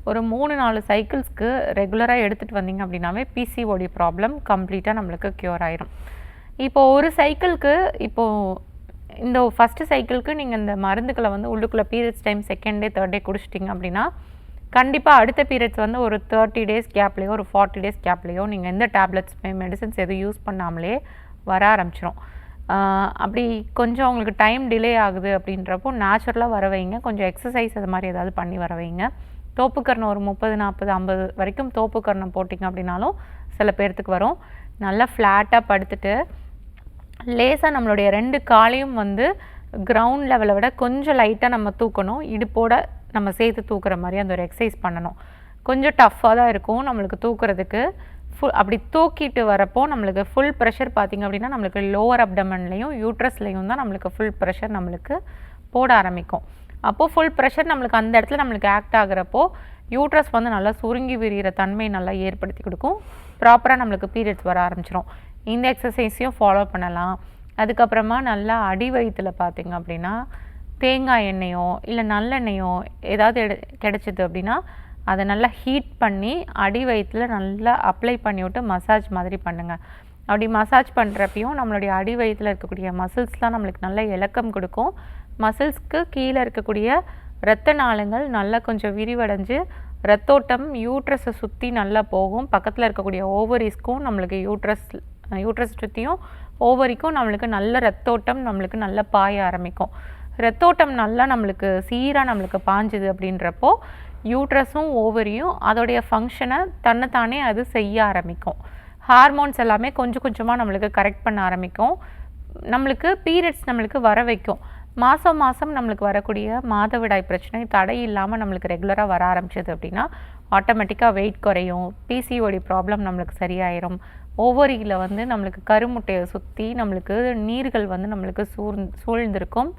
ஒரு 3-4 சைக்கிள்ஸ்க்கு ரெகுலராக எடுத்துகிட்டு வந்தீங்க அப்படின்னாவே பிசிஓடி ப்ராப்ளம் கம்ப்ளீட்டாக நம்மளுக்கு க்யூர் ஆயிரும். இப்போது ஒரு சைக்கிளுக்கு இப்போது இந்த ஃபஸ்ட்டு சைக்கிளுக்கு நீங்கள் இந்த மருந்துக்களை வந்து உள்ளுக்குள்ளே periods time second day third day குடிச்சிட்டிங்க அப்படின்னா கண்டிப்பாக அடுத்த பீரியட்ஸ் வந்து ஒரு 30 days கேப்லேயோ ஒரு 40 days கேப்லேயோ நீங்கள் எந்த டேப்லெட்ஸுமே மெடிசன்ஸ் எதுவும் யூஸ் பண்ணாமலே வர ஆரம்பிச்சிடும். அப்படி கொஞ்சம் உங்களுக்கு டைம் டிலே ஆகுது அப்படின்றப்போ நேச்சுரலாக வர வைங்க. கொஞ்சம் எக்ஸசைஸ் அது மாதிரி ஏதாவது பண்ணி வர வைங்க. தோப்புக்கரணம் ஒரு 30 40 50 வரைக்கும் தோப்புக்கரணம் போட்டிங்க அப்படின்னாலும் சில பேர்த்துக்கு வரும். நல்லா ஃப்ளாட்டாக படுத்துட்டு லேசாக நம்மளுடைய 2 காலையும் வந்து கிரவுண்ட் லெவலை விட கொஞ்சம் லைட்டாக நம்ம தூக்கணும். இடுப்போட நம்ம சேர்த்து தூக்குற மாதிரி அந்த ஒரு எக்ஸசைஸ் பண்ணணும். கொஞ்சம் டஃப்பாக தான் இருக்கும் நம்மளுக்கு தூக்குறதுக்கு. அப்படி தூக்கிட்டு வரப்போ நம்மளுக்கு ஃபுல் ப்ரெஷர் பார்த்திங்க அப்படின்னா நம்மளுக்கு லோவர் அப்டமன்லேயும் யூட்ரஸ்லேயும் தான் நம்மளுக்கு ஃபுல் ப்ரெஷர் நம்மளுக்கு போட ஆரம்பிக்கும். அப்போது ஃபுல் ப்ரெஷர் நம்மளுக்கு அந்த இடத்துல நம்மளுக்கு ஆக்ட் ஆகிறப்போ யூட்ரஸ் வந்து நல்லா சுருங்கி விரிகிற தன்மை நல்லா ஏற்படுத்தி கொடுக்கும். ப்ராப்பராக நம்மளுக்கு பீரியட்ஸ் வர ஆரம்பிச்சிடும். இந்த எக்ஸசைஸையும் ஃபாலோ பண்ணலாம். அதுக்கப்புறமா நல்லா அடி வயிற்றில் பார்த்திங்க அப்படின்னா தேங்காய் எண்ணெயோ இல்லை நல்லெண்ணெயோ ஏதாவது கிடைச்சிது அப்படின்னா அதை நல்லா ஹீட் பண்ணி அடி வயிற்றில் நல்லா அப்ளை பண்ணிவிட்டு மசாஜ் மாதிரி பண்ணுங்கள். அப்படி மசாஜ் பண்ணுறப்பையும் நம்மளுடைய அடி வயிற்றில் இருக்கக்கூடிய மசில்ஸ்லாம் நம்மளுக்கு நல்ல இலக்கம் கொடுக்கும். மசில்ஸ்க்கு கீழே இருக்கக்கூடிய இரத்த நாளங்கள் நல்லா கொஞ்சம் விரிவடைஞ்சு ரத்தோட்டம் யூட்ரஸை சுற்றி நல்லா போகும். பக்கத்தில் இருக்கக்கூடிய ஓவரிஸ்க்கும் நம்மளுக்கு யூட்ரஸ் சுற்றியும் ஓவரிக்கும் நம்மளுக்கு நல்ல ரத்தோட்டம் நம்மளுக்கு நல்லா பாய ஆரம்பிக்கும். ரத்தோட்டம் நல்லா நம்மளுக்கு சீராக நம்மளுக்கு பாஞ்சுது அப்படின்றப்போ யூட்ரஸும் ஓவரியும் அதோடைய ஃபங்க்ஷனை தன்னைத்தானே அது செய்ய ஆரம்பிக்கும். ஹார்மோன்ஸ் எல்லாமே கொஞ்சம் கொஞ்சமாக நம்மளுக்கு கரெக்ட் பண்ண ஆரம்பிக்கும். நம்மளுக்கு பீரியட்ஸ் நம்மளுக்கு வர வைக்கும். மாதம் நம்மளுக்கு வரக்கூடிய மாதவிடாய் பிரச்சனை தடை இல்லாமல் நம்மளுக்கு ரெகுலராக வர ஆரம்பிச்சது அப்படின்னா ஆட்டோமேட்டிக்காக வெயிட் குறையும். பிசிஓடி ப்ராப்ளம் நம்மளுக்கு சரியாயிரும். ஓவரியில் வந்து நம்மளுக்கு கருமுட்டையை சுற்றி நம்மளுக்கு நீர்கள் வந்து நம்மளுக்கு சூழ்ந்திருக்கும்.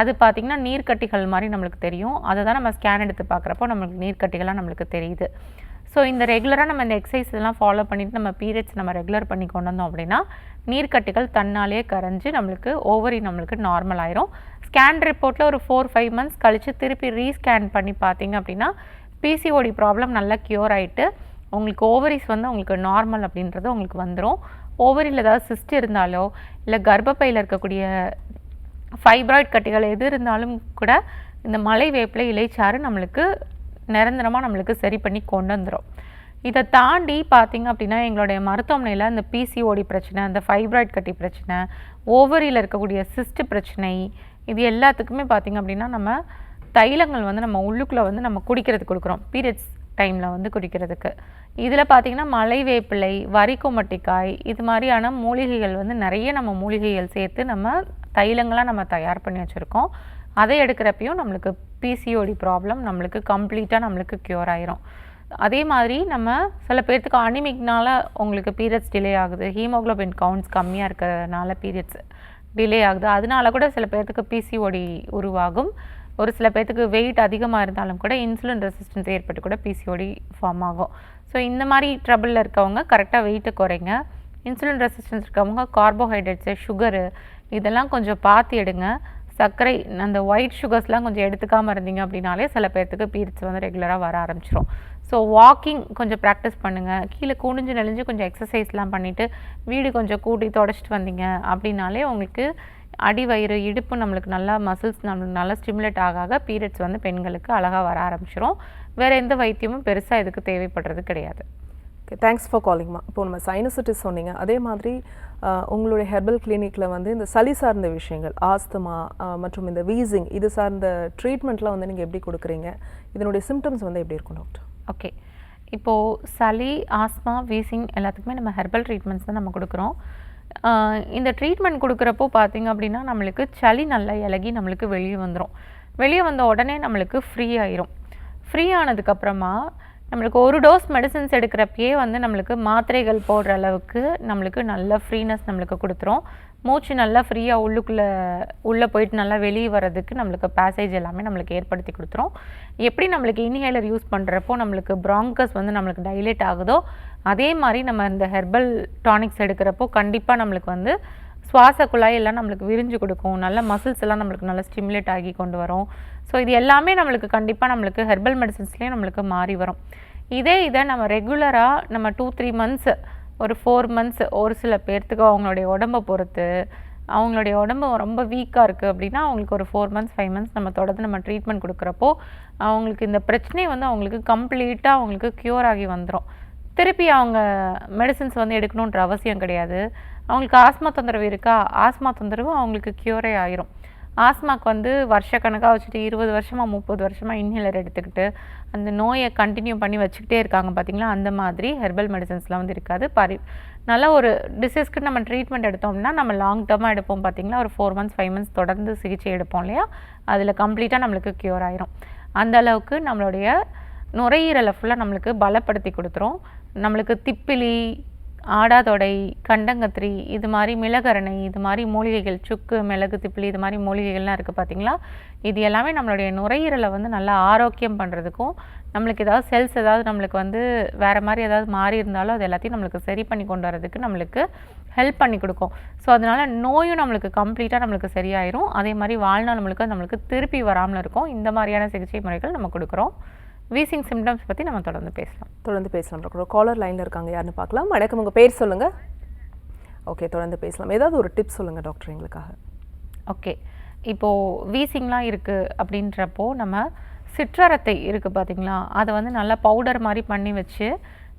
அது பார்த்திங்கன்னா நீர்க்கட்டிகள் மாதிரி நம்மளுக்கு தெரியும். அதை தான் நம்ம ஸ்கேன் எடுத்து பார்க்குறப்போ நம்மளுக்கு நீர்க்கட்டிகளாக நம்மளுக்கு தெரியுது. ஸோ இந்த ரெகுலராக நம்ம இந்த எக்ஸசைஸ் எல்லாம் ஃபாலோ பண்ணிவிட்டு நம்ம பீரியட்ஸ் நம்ம ரெகுலர் பண்ணி கொண்டு வந்தோம் அப்படின்னா நீர்க்கட்டிகள் தன்னாலேயே கரைஞ்சி நம்மளுக்கு ஓவரி நம்மளுக்கு நார்மல் ஆயிரும். ஸ்கேன் ரிப்போர்ட்டில் ஒரு 4-5 months கழித்து திருப்பி ரீஸ்கேன் பண்ணி பார்த்தீங்க அப்படின்னா பிசிஓடி ப்ராப்ளம் நல்லா க்யூர் ஆகிட்டு உங்களுக்கு ஓவரிஸ் வந்து உங்களுக்கு நார்மல் அப்படின்றது உங்களுக்கு வந்துடும். ஓவரியில் ஏதாவது சிஸ்ட் இருந்தாலோ இல்லை கர்ப்பப்பையில் இருக்கக்கூடிய ஃபைப்ராய்ட் கட்டிகள் எது இருந்தாலும் கூட இந்த மலை வேப்பிலை இலைச்சாறு நம்மளுக்கு நிரந்தரமாக நம்மளுக்கு சரி பண்ணி கொண்டு வந்துடும். இதை தாண்டி பார்த்திங்க அப்படின்னா எங்களுடைய மருத்துவமனையில் இந்த பிசிஓடி பிரச்சனை, அந்த ஃபைப்ராய்ட் கட்டி பிரச்சனை, ஓவரியில் இருக்கக்கூடிய சிஸ்ட் பிரச்சனை, இது எல்லாத்துக்குமே பார்த்திங்க அப்படின்னா நம்ம தைலங்கள் வந்து நம்ம உள்ளுக்குள்ளே வந்து நம்ம குடிக்கிறதுக்கு கொடுக்குறோம் பீரியட்ஸ் டைமில் வந்து குடிக்கிறதுக்கு. இதில் பார்த்திங்கன்னா மலை வேப்பிலை, வரிக்குமட்டிக்காய், இது மாதிரியான மூலிகைகள் வந்து நிறைய நம்ம மூலிகைகள் சேர்த்து நம்ம தைலங்களாக நம்ம தயார் பண்ணி வச்சுருக்கோம். அதை எடுக்கிறப்பையும் நம்மளுக்கு பிசிஓடி ப்ராப்ளம் நம்மளுக்கு கம்ப்ளீட்டாக நம்மளுக்கு க்யூர் ஆயிரும். அதே மாதிரி நம்ம சில பேர்த்துக்கு அனிமிக்னால உங்களுக்கு பீரியட்ஸ் டிலே ஆகுது, ஹீமோகுளோபின் கவுண்ட்ஸ் கம்மியாக இருக்கிறதுனால பீரியட்ஸ் டிலே ஆகுது, அதனால கூட சில பேர்த்துக்கு பிசிஓடி உருவாகும். ஒரு சில பேர்த்துக்கு வெயிட் அதிகமாக இருந்தாலும் கூட இன்சுலின் ரெசிஸ்டன்ஸ் ஏற்பட்டு கூட பிசிஓடி ஃபார்ம் ஆகும். ஸோ இந்த மாதிரி ட்ரபிளில் இருக்கவங்க கரெக்டாக வெயிட்டை குறைங்க. இன்சுலின் ரெசிஸ்டன்ஸ் இருக்கவங்க கார்போஹைட்ரேட்ஸு, சுகரு இதெல்லாம் கொஞ்சம் பார்த்து எடுங்க. சர்க்கரை அந்த ஒயிட் சுகர்ஸ்லாம் கொஞ்சம் எடுத்துக்காமல் இருந்தீங்க அப்படின்னாலே சில பேர்த்துக்கு பீரியட்ஸ் வந்து ரெகுலராக வர ஆரம்பிச்சிடும். ஸோ வாக்கிங் கொஞ்சம் ப்ராக்டிஸ் பண்ணுங்கள். கீழே குனிஞ்சு நெளிஞ்சு கொஞ்சம் எக்ஸசைஸ்லாம் பண்ணிவிட்டு வீடு கொஞ்சம் கூட்டி தொடச்சிட்டு வந்தீங்க அப்படின்னாலே உங்களுக்கு அடி வயிறு இடுப்பு நம்மளுக்கு நல்லா மசில்ஸ் நம்மளுக்கு நல்லா ஸ்டிமுலேட் ஆக பீரியட்ஸ் வந்து பெண்களுக்கு அழகாக வர ஆரம்பிச்சிடும். வேறு எந்த வைத்தியமும் பெருசாக இதுக்கு தேவைப்படுறது கிடையாது. ஓகே, தேங்க்ஸ் ஃபார் காலிங்மா. இப்போ நம்ம சைனசிட்டிஸ் சொன்னீங்க, அதே மாதிரி உங்களுடைய ஹெர்பல் கிளினிக்கில் வந்து இந்த சளி சார்ந்த விஷயங்கள், ஆஸ்துமா மற்றும் இந்த வீசிங் இது சார்ந்த ட்ரீட்மெண்ட்லாம் வந்து நீங்கள் எப்படி கொடுக்குறீங்க? இதனுடைய சிம்டம்ஸ் வந்து எப்படி இருக்கும் டாக்டர்? ஓகே, இப்போது சளி, ஆஸ்மா, வீசிங் எல்லாத்துக்குமே நம்ம ஹெர்பல் ட்ரீட்மெண்ட்ஸ் தான் நம்ம கொடுக்குறோம். இந்த ட்ரீட்மெண்ட் கொடுக்குறப்போ பார்த்திங்க அப்படின்னா நம்மளுக்கு சளி நல்லா இலகி நம்மளுக்கு வெளியே வந்துடும். வெளியே வந்த உடனே நம்மளுக்கு ஃப்ரீ ஆயிரும். ஃப்ரீ ஆனதுக்கப்புறமா நம்மளுக்கு ஒரு டோஸ் மெடிசின்ஸ் எடுக்கிறப்பயே வந்து நம்மளுக்கு மாத்திரைகள் போடுற அளவுக்கு நம்மளுக்கு நல்ல ஃப்ரீனஸ் நம்மளுக்கு கொடுத்துரும். மூச்சு நல்லா ஃப்ரீயாக உள்ளே போயிட்டு நல்லா வெளியே வர்றதுக்கு நம்மளுக்கு பேசேஜ் எல்லாமே நம்மளுக்கு ஏற்படுத்தி கொடுத்துரும். எப்படி நம்மளுக்கு இன்ஹேலர் யூஸ் பண்ணுறப்போ நம்மளுக்கு ப்ராங்கஸ் வந்து நம்மளுக்கு டைலேட் ஆகுதோ அதே மாதிரி நம்ம இந்த ஹெர்பல் டானிக்ஸ் எடுக்கிறப்போ கண்டிப்பாக நம்மளுக்கு வந்து சுவாச குழாய் எல்லாம் நம்மளுக்கு விரிஞ்சு கொடுக்கும். நல்ல மசில்ஸ் எல்லாம் நம்மளுக்கு நல்லா ஸ்டிமுலேட் ஆகி கொண்டு வரும். ஸோ இது எல்லாமே நம்மளுக்கு கண்டிப்பாக நம்மளுக்கு ஹெர்பல் மெடிசன்ஸ்லேயே நம்மளுக்கு மாறி வரும். இதை நம்ம ரெகுலராக நம்ம 2-3 மந்த்ஸ், ஒரு 4 மந்த்ஸ், ஒரு சில பேர்த்துக்கு அவங்களுடைய உடம்பை பொறுத்து அவங்களுடைய உடம்பு ரொம்ப வீக்காக இருக்குது அப்படின்னா அவங்களுக்கு ஒரு 4 மந்த்ஸ் 5 மந்த்ஸ் நம்ம தொடர்ந்து நம்ம ட்ரீட்மெண்ட் கொடுக்குறப்போ அவங்களுக்கு இந்த பிரச்சனை வந்து அவங்களுக்கு கம்ப்ளீட்டாக அவங்களுக்கு க்யூர் ஆகி வந்துடும். திருப்பி அவங்க மெடிசின்ஸ் வந்து எடுக்கணுன்ற அவசியம் கிடையாது. அவங்களுக்கு ஆஸ்மா தொந்தரவு இருக்கா, ஆஸ்மா தொந்தரவு அவங்களுக்கு க்யூரே ஆயிரும். ஆஸ்மாக்கு வந்து வருஷக்கணக்காக வச்சுட்டு 20 வருஷமாக 30 வருஷமாக இன்ஹேலர் எடுத்துக்கிட்டு அந்த நோயை கண்டினியூ பண்ணி வச்சுக்கிட்டே இருக்காங்க பார்த்தீங்களா, அந்த மாதிரி ஹெர்பல் மெடிசன்ஸ்லாம் வந்து இருக்காது. நல்ல ஒரு டிசீஸ்க்கு நம்ம ட்ரீட்மெண்ட் எடுத்தோம்னா நம்ம லாங் டேர்மாக எடுப்போம் பார்த்தீங்களா, ஒரு 4 மந்த்ஸ் 5 மந்த்ஸ் தொடர்ந்து சிகிச்சை எடுப்போம் இல்லையா, அதில் கம்ப்ளீட்டாக நம்மளுக்கு க்யூர் ஆயிரும். அந்த அளவுக்கு நம்மளுடைய நுரையீரலை ஃபுல்லாக நம்மளுக்கு பலப்படுத்தி கொடுத்துரும். நம்மளுக்கு திப்பிலி, ஆடாதொடை, கண்டங்கத்திரி, இது மாதிரி மிளகரணை, இது மாதிரி மூலிகைகள், சுக்கு, மிளகு, திப்பிலி இது மாதிரி மூலிகைகள்லாம் இருக்குது பார்த்தீங்களா, இது எல்லாமே நம்மளுடைய நுரையீரலை வந்து நல்லா ஆரோக்கியம் பண்ணுறதுக்கும் நம்மளுக்கு ஏதாவது செல்ஸ் ஏதாவது நம்மளுக்கு வந்து வேறு மாதிரி ஏதாவது மாறி இருந்தாலும் அது எல்லாத்தையும் நம்மளுக்கு சரி பண்ணி கொண்டு வரதுக்கு நம்மளுக்கு ஹெல்ப் பண்ணி கொடுக்கும். ஸோ அதனால் நோயும் நம்மளுக்கு கம்ப்ளீட்டாக நம்மளுக்கு சரியாயிரும். அதே மாதிரி வாழ்நாள் நம்மளுக்கு திருப்பி வராமல் இருக்கும். இந்த மாதிரியான சிகிச்சை முறைகள் நம்ம கொடுக்குறோம். வீசிங் சிம்டம்ஸ் பற்றி நம்ம தொடர்ந்து பேசலாம். டாக்டர் காலர் லைனில் இருக்காங்க, யாருன்னு பார்க்கலாம். வணக்கம், உங்கள் பேர் சொல்லுங்கள். ஓகே, தொடர்ந்து பேசலாம். ஏதாவது ஒரு டிப்ஸ் சொல்லுங்கள் டாக்டர் எங்களுக்காக. ஓகே, இப்போது வீசிங்லாம் இருக்குது அப்படின்றப்போ நம்ம சிற்றரத்தை இருக்குது பார்த்தீங்களா, அதை வந்து நல்லா பவுடர் மாதிரி பண்ணி வச்சு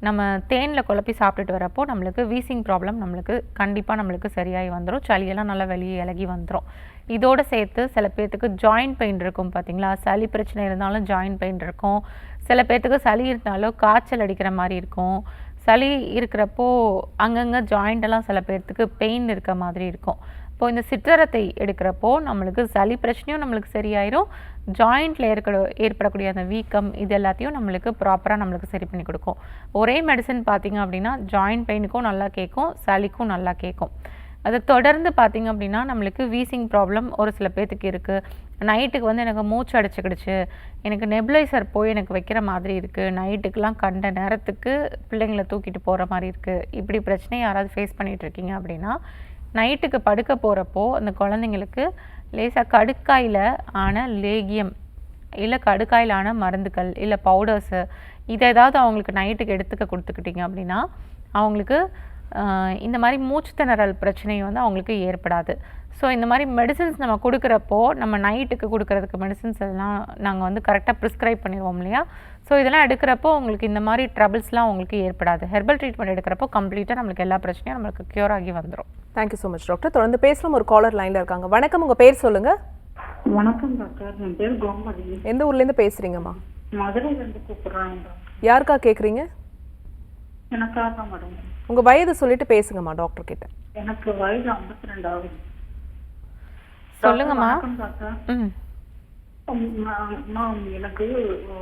நம்ம தேனில் குழப்பி சாப்பிட்டுட்டு வரப்போ நம்மளுக்கு வீசிங் ப்ராப்ளம் நம்மளுக்கு கண்டிப்பாக நம்மளுக்கு சரியாகி வந்துடும். சளியெல்லாம் நல்லா வெளியே இலகி வந்துடும். இதோடு சேர்த்து சில பேர்த்துக்கு ஜாயிண்ட் பெயின் இருக்கும் பார்த்தீங்களா, சளி பிரச்சனை இருந்தாலும் ஜாயிண்ட் பெயின் இருக்கும். சில பேர்த்துக்கு சளி இருந்தாலும் காய்ச்சல் அடிக்கிற மாதிரி இருக்கும். சளி இருக்கிறப்போ அங்கங்கே ஜாயிண்டெல்லாம் சில பேர்த்துக்கு பெயின் இருக்க மாதிரி இருக்கும். இப்போ இந்த சிற்றரத்தை எடுக்கிறப்போ நம்மளுக்கு சளி பிரச்சனையும் நம்மளுக்கு சரியாயிரும். ஜாயிண்டில் ஏற்படக்கூடிய அந்த வீக்கம் இது எல்லாத்தையும் நம்மளுக்கு ப்ராப்பராக நம்மளுக்கு சரி பண்ணி கொடுக்கும். ஒரே மெடிசன் பார்த்திங்க அப்படின்னா ஜாயிண்ட் பெயினுக்கும் நல்லா கேட்கும், சளிக்கும் நல்லா கேட்கும். அதை தொடர்ந்து பார்த்திங்க அப்படின்னா நம்மளுக்கு வீசிங் ப்ராப்ளம் ஒரு சில பேர்த்துக்கு இருக்குது. நைட்டுக்கு வந்து எனக்கு மூச்சு அடைச்சிக்கிடுச்சு, எனக்கு நெபுலைசர் போய் எனக்கு வைக்கிற மாதிரி இருக்குது, நைட்டுக்கெலாம் கண்ட நேரத்துக்கு பிள்ளைங்களை தூக்கிட்டு போகிற மாதிரி இருக்குது. இப்படி பிரச்சனையை யாராவது ஃபேஸ் பண்ணிகிட்டு இருக்கீங்க அப்படின்னா நைட்டுக்கு படுக்க போகிறப்போ அந்த குழந்தைங்களுக்கு லேசாக கடுக்காயில் ஆன லேகியம் இல்லை கடுக்காயில் ஆன மருந்துகள் இல்லை பவுடர்ஸு இதை ஏதாவது அவங்களுக்கு நைட்டுக்கு எடுத்துக்க கொடுத்துக்கிட்டிங்க அப்படின்னா அவங்களுக்கு இந்த மாதிரி மூச்சு திணறல் பிரச்சனை வந்து அவங்களுக்கு ஏற்படாது. ஸோ இந்த மாதிரி மெடிசின்ஸ் நம்ம கொடுக்குறப்போ நம்ம நைட்டுக்கு கொடுக்குறதுக்கு மெடிசின்ஸ் எல்லாம் நாங்கள் வந்து கரெக்டாக ப்ரிஸ்கிரைப் பண்ணிடுவோம் இல்லையா. ஸோ இதெல்லாம் எடுக்கிறப்போ உங்களுக்கு இந்த மாதிரி ட்ரபிள்ஸ்லாம் உங்களுக்கு ஏற்படாது. ஹெர்பல் ட்ரீட்மெண்ட் எடுக்கிறப்போ கம்ப்ளீட்டாக நம்மளுக்கு எல்லா பிரச்சனையும் நம்மளுக்கு க்யூர் ஆகி வந்துடும். Thank you so much doctor. தொடர்ந்து பேசலாம். ஒரு காலர் லைனில் இருக்காங்க. வணக்கம், உங்கள் பேர் சொல்லுங்கள். வணக்கம் டாக்டர், என் பேர் கோமதி. எந்த ஊர்லேருந்து பேசுகிறீங்கம்மா? மதுரையிலேருந்து கூப்பிட்றாங்க. யாருக்கா கேட்குறீங்க? எனக்காக தான் மேடம். உங்கள் வயது சொல்லிட்டு பேசுங்கம்மா டாக்டர் கிட்ட. எனக்கு வயது 52 ஆகுது. சொல்லுங்கம்மா. டாக்டர் மேம் எனக்கு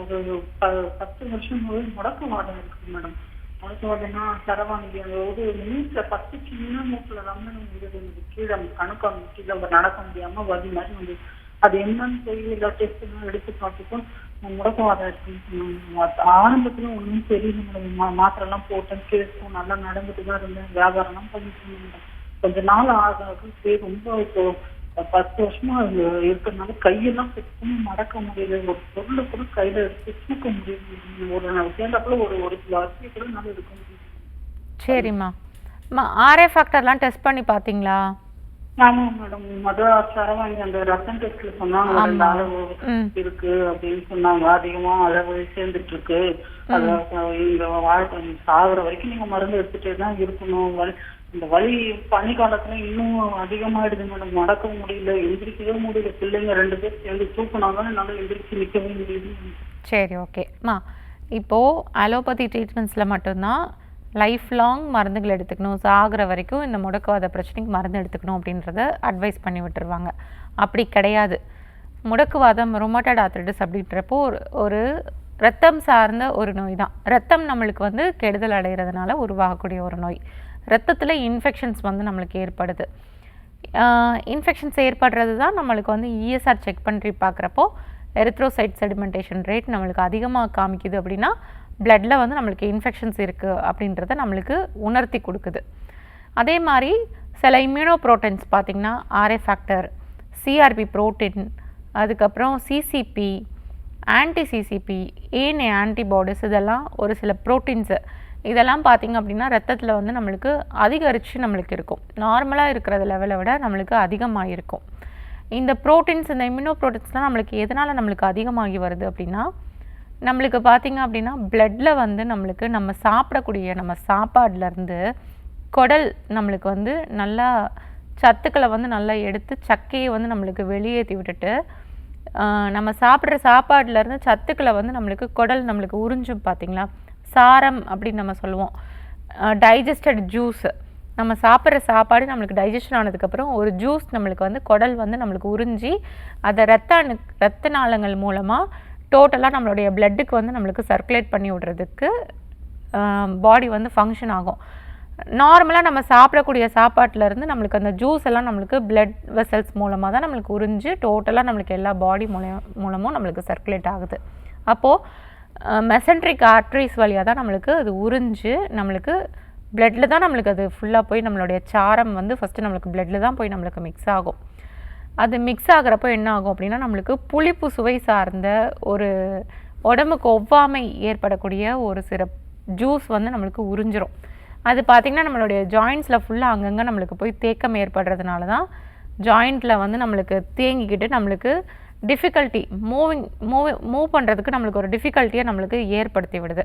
ஒரு 10 வருஷம் முடக்குவாதம் இருக்கு மேடம். முடக்குவாதம்னா சரவாங்கி அந்த ஒரு மூச்சுல ஃபர்ஸ்ட் சின்ன மூச்சுல தான் எனக்கு கீழே கணக்கம் கீழே நடக்க முடியாம வலி மாதிரி வந்து அது என்னன்னு தெரியல. டெஸ்ட் எல்லாம் எடுத்து பார்த்துப்போம் முடக்குவாதம் இருக்குன்னு சொன்னாங்க. ஆரம்பத்துல ஒன்றும் தெரியல மேடம். மாத்திரை எல்லாம் போட்டேன், கேட்கும் நல்லா நடந்துட்டு தான் இருந்தேன், வியாபாரம்லாம் பண்ணிட்டு இருந்தேன் மேடம். கொஞ்ச நாள் ஆக ரொம்ப இப்போ 10 வருஷமா இருக்கிறதுனால கையெல்லாம் சுத்தமா மடக்க முடியல. ஒரு பொருளை கூட கையில எடுத்து தூக்க முடியல. ஒரு சேர்ந்தப்பல ஒரு கிலோ அரிசியை கூட நல்லா எடுக்க முடியும். சரிம்மா. ஆர்ஏ ஃபேக்டர்லாம் டெஸ்ட் பண்ணி பார்த்தீங்களா? ஆமா மேடம். சரவாங்கி அந்த ரத்தம் டெஸ்ட்ல சொன்னாங்க அந்த அளவு இருக்கு அப்படின்னு சொன்னாங்க. அதிகமா அளவு சேர்ந்துட்டு இருக்கு. இங்க சாகுற வரைக்கும் நீங்க மருந்து எடுத்துட்டே தான் இருக்கணும். இந்த வலி பனி காலத்துல இன்னும் அதிகமாயிடுது மேடம். நடக்க முடியல, எந்திரிக்கவே முடியல. பிள்ளைங்க 2 பேர் சேர்ந்து தூக்கினாலும் என்னால எந்திரிச்சு நிற்கவே முடியுது. சரி, ஓகேம்மா. இப்போது அலோபதி ட்ரீட்மெண்ட்ஸில் மட்டும்தான் லைஃப் லாங் மருந்துகள் எடுத்துக்கணும், சாகிற வரைக்கும் இந்த முடக்குவாத பிரச்சனைக்கு மருந்து எடுத்துக்கணும் அப்படின்றத அட்வைஸ் பண்ணி விட்டுருவாங்க. அப்படி கிடையாது. முடக்குவாதம் ரொமட்டாய்டு ஆர்த்ரைட்டிஸ் அப்படின்றப்போ ஒரு ரத்தம் சார்ந்த ஒரு நோய் தான். ரத்தம் நம்மளுக்கு வந்து கெடுதல் அடைகிறதுனால உருவாகக்கூடிய ஒரு நோய். ரத்தத்தில் இன்ஃபெக்ஷன்ஸ் வந்து நம்மளுக்கு ஏற்படுது. இன்ஃபெக்ஷன்ஸ் ஏற்படுறது தான் நம்மளுக்கு வந்து இஎஸ்ஆர் செக் பண்ணி பார்க்குறப்போ எரித்ரோசைட் செடிமெண்டேஷன் ரேட் நம்மளுக்கு அதிகமாக காமிக்குது அப்படின்னா பிளட்டில் வந்து நம்மளுக்கு இன்ஃபெக்ஷன்ஸ் இருக்குது அப்படின்றத நம்மளுக்கு உணர்த்தி கொடுக்குது. அதே மாதிரி சில இம்யூனோ ப்ரோட்டீன்ஸ் பார்த்திங்கன்னா ஆர்ஏ ஃபேக்டர், சிஆர்பி ப்ரோட்டீன், அதுக்கப்புறம் CCB, anti CCB, ANA antibodies, இதெல்லாம் ஒரு சில ப்ரோட்டீன்ஸு. இதெல்லாம் பார்த்திங்க அப்படின்னா ரத்தத்தில் வந்து நம்மளுக்கு அதிகரித்து நம்மளுக்கு இருக்கும். நார்மலாக இருக்கிற லெவலை விட நம்மளுக்கு அதிகமாக இருக்கும். இந்த ப்ரோட்டீன்ஸ், இந்த இம்யூனோ ப்ரோட்டீன்ஸ்லாம் நம்மளுக்கு எதனால் நம்மளுக்கு அதிகமாகி வருது அப்படின்னா, நம்மளுக்கு பார்த்திங்க அப்படின்னா பிளட்டில் வந்து நம்மளுக்கு நம்ம சாப்பிடக்கூடிய நம்ம சாப்பாடுலேருந்து குடல் நம்மளுக்கு வந்து நல்லா சத்துக்களை வந்து நல்லா எடுத்து சக்கையை வந்து நம்மளுக்கு வெளியேற்றி விட்டுட்டு நம்ம சாப்பிட்ற சாப்பாடுலேருந்து சத்துக்களை வந்து நம்மளுக்கு குடல் நம்மளுக்கு உறிஞ்சும். பார்த்திங்களா, சாரம் அப்படின்னு நம்ம சொல்லுவோம். டைஜஸ்டட் ஜூஸ், நம்ம சாப்பிட்ற சாப்பாடு நம்மளுக்கு டைஜஷன் ஆனதுக்கப்புறம் ஒரு ஜூஸ் நம்மளுக்கு வந்து குடல் வந்து நம்மளுக்கு உறிஞ்சி அதை ரத்த நாளங்கள் மூலமாக டோட்டலாக நம்மளுடைய பிளட்டுக்கு வந்து நம்மளுக்கு சர்க்குலேட் பண்ணி விடுறதுக்கு பாடி வந்து ஃபங்க்ஷன் ஆகும். நார்மலாக நம்ம சாப்பிடக்கூடிய சாப்பாட்டிலேருந்து நம்மளுக்கு அந்த ஜூஸ் எல்லாம் நம்மளுக்கு பிளட் வெசல்ஸ் மூலமாக தான் நம்மளுக்கு உறிஞ்சு டோட்டலாக நம்மளுக்கு எல்லா பாடி மூலமும் நம்மளுக்கு சர்க்குலேட் ஆகுது. அப்போது மெசன்ட்ரிக் ஆர்ட்ரிஸ் வழியாக தான் நம்மளுக்கு அது உறிஞ்சு நம்மளுக்கு பிளட்டில் தான் நம்மளுக்கு அது ஃபுல்லாக போய் நம்மளுடைய சாரம் வந்து ஃபஸ்ட்டு நம்மளுக்கு பிளட்டில் தான் போய் நம்மளுக்கு மிக்ஸ் ஆகும். அது மிக்ஸ் ஆகிறப்போ என்ன ஆகும் அப்படின்னா நம்மளுக்கு புளிப்பு சுவை சார்ந்த ஒரு உடம்புக்கு ஒவ்வாமை ஏற்படக்கூடிய ஒரு சில ஜூஸ் வந்து நம்மளுக்கு உறிஞ்சிரும். அது பார்த்திங்கன்னா நம்மளுடைய ஜாயின்ஸில் ஃபுல்லாக அங்கங்கே நம்மளுக்கு போய் தேக்கம் ஏற்படுறதுனால தான் ஜாயிண்ட்டில் வந்து நம்மளுக்கு தேங்கிக்கிட்டு நம்மளுக்கு டிஃபிகல்ட்டி மூவ் பண்ணுறதுக்கு நம்மளுக்கு ஒரு டிஃபிகல்ட்டியை நம்மளுக்கு ஏற்படுத்தி விடுது.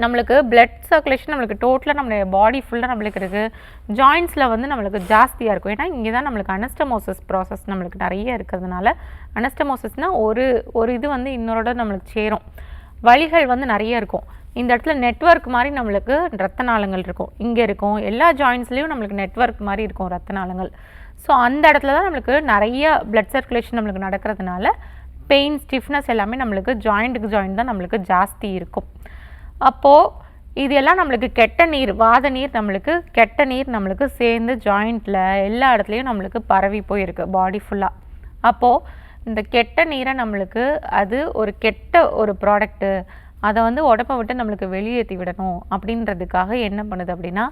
நம்மளுக்கு பிளட் சர்க்குலேஷன் நம்மளுக்கு டோட்டலாக நம்மளுடைய பாடி ஃபுல்லாக நம்மளுக்கு இருக்குது. ஜாயின்ஸில் வந்து நம்மளுக்கு ஜாஸ்தியாக இருக்கும். ஏன்னா இங்கே தான் நம்மளுக்கு அனஸ்டமோசிஸ் ப்ராசஸ் நம்மளுக்கு நிறைய இருக்கிறதுனால, அனஸ்டமோசிஸ்னால் ஒரு இது வந்து இன்னொரு நம்மளுக்கு சேரும். வலிகள் வந்து நிறைய இருக்கும். இந்த இடத்துல நெட்வொர்க் மாதிரி நம்மளுக்கு ரத்த நாளங்கள் இருக்கும். இங்கே இருக்கும், எல்லா ஜாயின்ஸ்லேயும் நம்மளுக்கு நெட்வொர்க் மாதிரி இருக்கும் ரத்த நாளங்கள். ஸோ அந்த இடத்துல தான் நம்மளுக்கு நிறைய பிளட் சர்க்குலேஷன் நம்மளுக்கு நடக்கிறதுனால பெயின், ஸ்டிஃப்னஸ் எல்லாமே நம்மளுக்கு ஜாயிண்ட்டுக்கு ஜாயிண்ட் தான் நம்மளுக்கு ஜாஸ்தி இருக்கும். அப்போது இது எல்லாம் நம்மளுக்கு கெட்ட நீர், வாத நீர், நம்மளுக்கு கெட்ட நீர் நம்மளுக்கு சேர்ந்து ஜாயிண்ட்டில் எல்லா இடத்துலையும் நம்மளுக்கு பரவி போயிருக்கு பாடி ஃபுல்லாக. அப்போது இந்த கெட்ட நீரை நம்மளுக்கு அது ஒரு கெட்ட ஒரு ப்ராடக்ட்டு, அதை வந்து உடம்பை விட்டு நம்மளுக்கு வெளியேற்றி விடணும் அப்படின்றதுக்காக என்ன பண்ணுது அப்படின்னா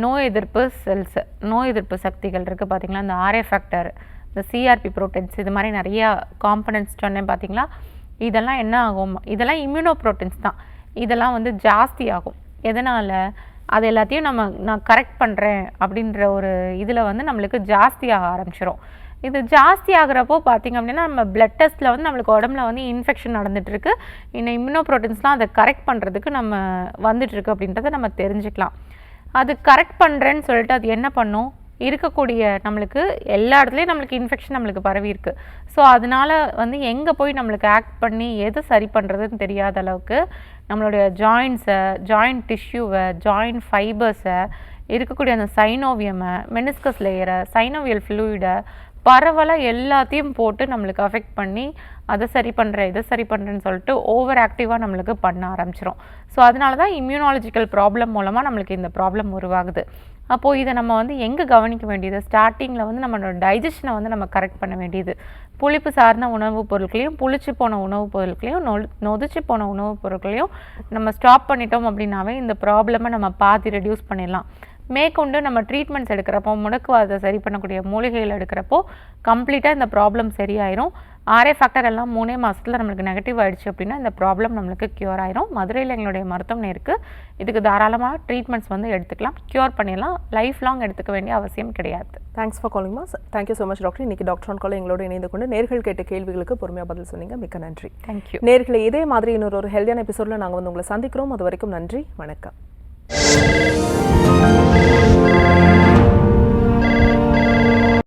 நோய் எதிர்ப்பு செல்ஸ், நோய் எதிர்ப்பு சக்திகள் இருக்குது பார்த்திங்களா, இந்த ஆர்ஏ ஃபேக்டர், இந்த சிஆர்பி ப்ரோட்டீன்ஸ், இது மாதிரி நிறையா காம்பனன்ட்ஸ் சொன்னேன் பார்த்திங்களா. இதெல்லாம் என்ன ஆகும், இதெல்லாம் இம்யூனோ ப்ரோட்டீன்ஸ் தான். இதெல்லாம் வந்து ஜாஸ்தி ஆகும். எதனால், அது எல்லாத்தையும் நான் கரெக்ட் பண்ணுறேன் அப்படின்ற ஒரு இதில் வந்து நம்மளுக்கு ஜாஸ்தியாக ஆரம்பிச்சிடும். இது ஜாஸ்தி ஆகிறப்போ பார்த்திங்க அப்படின்னா நம்ம பிளட் டெஸ்ட்டில் வந்து நம்மளுக்கு உடம்புல வந்து இன்ஃபெக்ஷன் நடந்துகிட்ருக்கு. இந்த இம்யூனோ ப்ரோட்டீன்ஸ்லாம் அதை கரெக்ட் பண்ணுறதுக்கு நம்ம வந்துட்டுருக்கு அப்படின்றத நம்ம தெரிஞ்சுக்கலாம். அது கரெக்ட் பண்ணுறேன்னு சொல்லிட்டு அது என்ன பண்ணும், இருக்கக்கூடிய நம்மளுக்கு எல்லா இடத்துலையும் நம்மளுக்கு இன்ஃபெக்ஷன் நம்மளுக்கு பரவி இருக்குது. ஸோ அதனால் வந்து எங்கே போய் நம்மளுக்கு ஆக்ட் பண்ணி எது சரி பண்ணுறதுன்னு தெரியாத அளவுக்கு நம்மளுடைய ஜாயின்ஸை, ஜாயிண்ட் டிஷ்யூவை, ஜாயிண்ட் ஃபைபர்ஸை, இருக்கக்கூடிய அந்த சைனோவியமை, மெனிஸ்கஸ் லேயரை, சைனோவியல் ஃப்ளூயிடை பரவலாக எல்லாத்தையும் போட்டு நம்மளுக்கு அஃபெக்ட் பண்ணி அதை சரி பண்ணுறேன் இதை சரி பண்ணுறேன்னு சொல்லிட்டு ஓவர் ஆக்டிவாக நம்மளுக்கு பண்ண ஆரம்பிச்சிரும். ஸோ அதனால தான் இம்யூனாலஜிக்கல் ப்ராப்ளம் மூலமாக நம்மளுக்கு இந்த ப்ராப்ளம் உருவாகுது. அப்போது இதை நம்ம வந்து எங்கே கவனிக்க வேண்டியது, ஸ்டார்டிங்கில் வந்து நம்மளோட டைஜஷனை வந்து நம்ம கரெக்ட் பண்ண வேண்டியது. புளிப்பு சார்ந்த உணவுப் பொருட்களையும் புளிச்சு போன உணவுப் பொருட்களையும் நொதிச்சு போன உணவுப் பொருட்களையும் நம்ம ஸ்டாப் பண்ணிட்டோம் அப்படின்னாவே இந்த ப்ராப்ளமை நம்ம பாதி ரெடியூஸ் பண்ணிடலாம். மேற்கொண்டு நம்ம ட்ரீட்மெண்ட்ஸ் எடுக்கிறப்போ, முடக்குவாதத்தை சரி பண்ணக்கூடிய மூலிகைகள் எடுக்கிறப்போ கம்ப்ளீட்டாக இந்த ப்ராப்ளம் சரியாயிரும். ஆர்ஏ ஃபேக்டர் எல்லாம் 3 மாதத்தில் நம்மளுக்கு நெகட்டிவ் ஆகிடுச்சு அப்படின்னா இந்த ப்ராப்ளம் நம்மளுக்கு க்யூர் ஆயிரும். மதுரையில் எங்களுடைய மருத்துவமனை இருக்குது. இதுக்கு தாராளமாக ட்ரீட்மெண்ட்ஸ் வந்து எடுத்துக்கலாம், க்யூர் பண்ணிடலாம். லைஃப் லாங் எடுத்துக்க வேண்டிய அவசியம் கிடையாது. Thanks for calling mass. Thank you so much doctor. இன்னைக்கு டாக்டர் ஆன் கால் எங்களோட இணைந்து கொண்டு நேர்கள் கேட்ட கேள்விகளுக்கு பொறுமையாக பதில் சொன்னீங்க. மிக்க நன்றி. தேங்க்யூ. நேர்களை இதே மாதிரி இன்னொரு ஹெல்தியான எபிசோடில் நாங்கள் வந்து உங்களை சந்திக்கிறோம். அது வரைக்கும் நன்றி, வணக்கம்.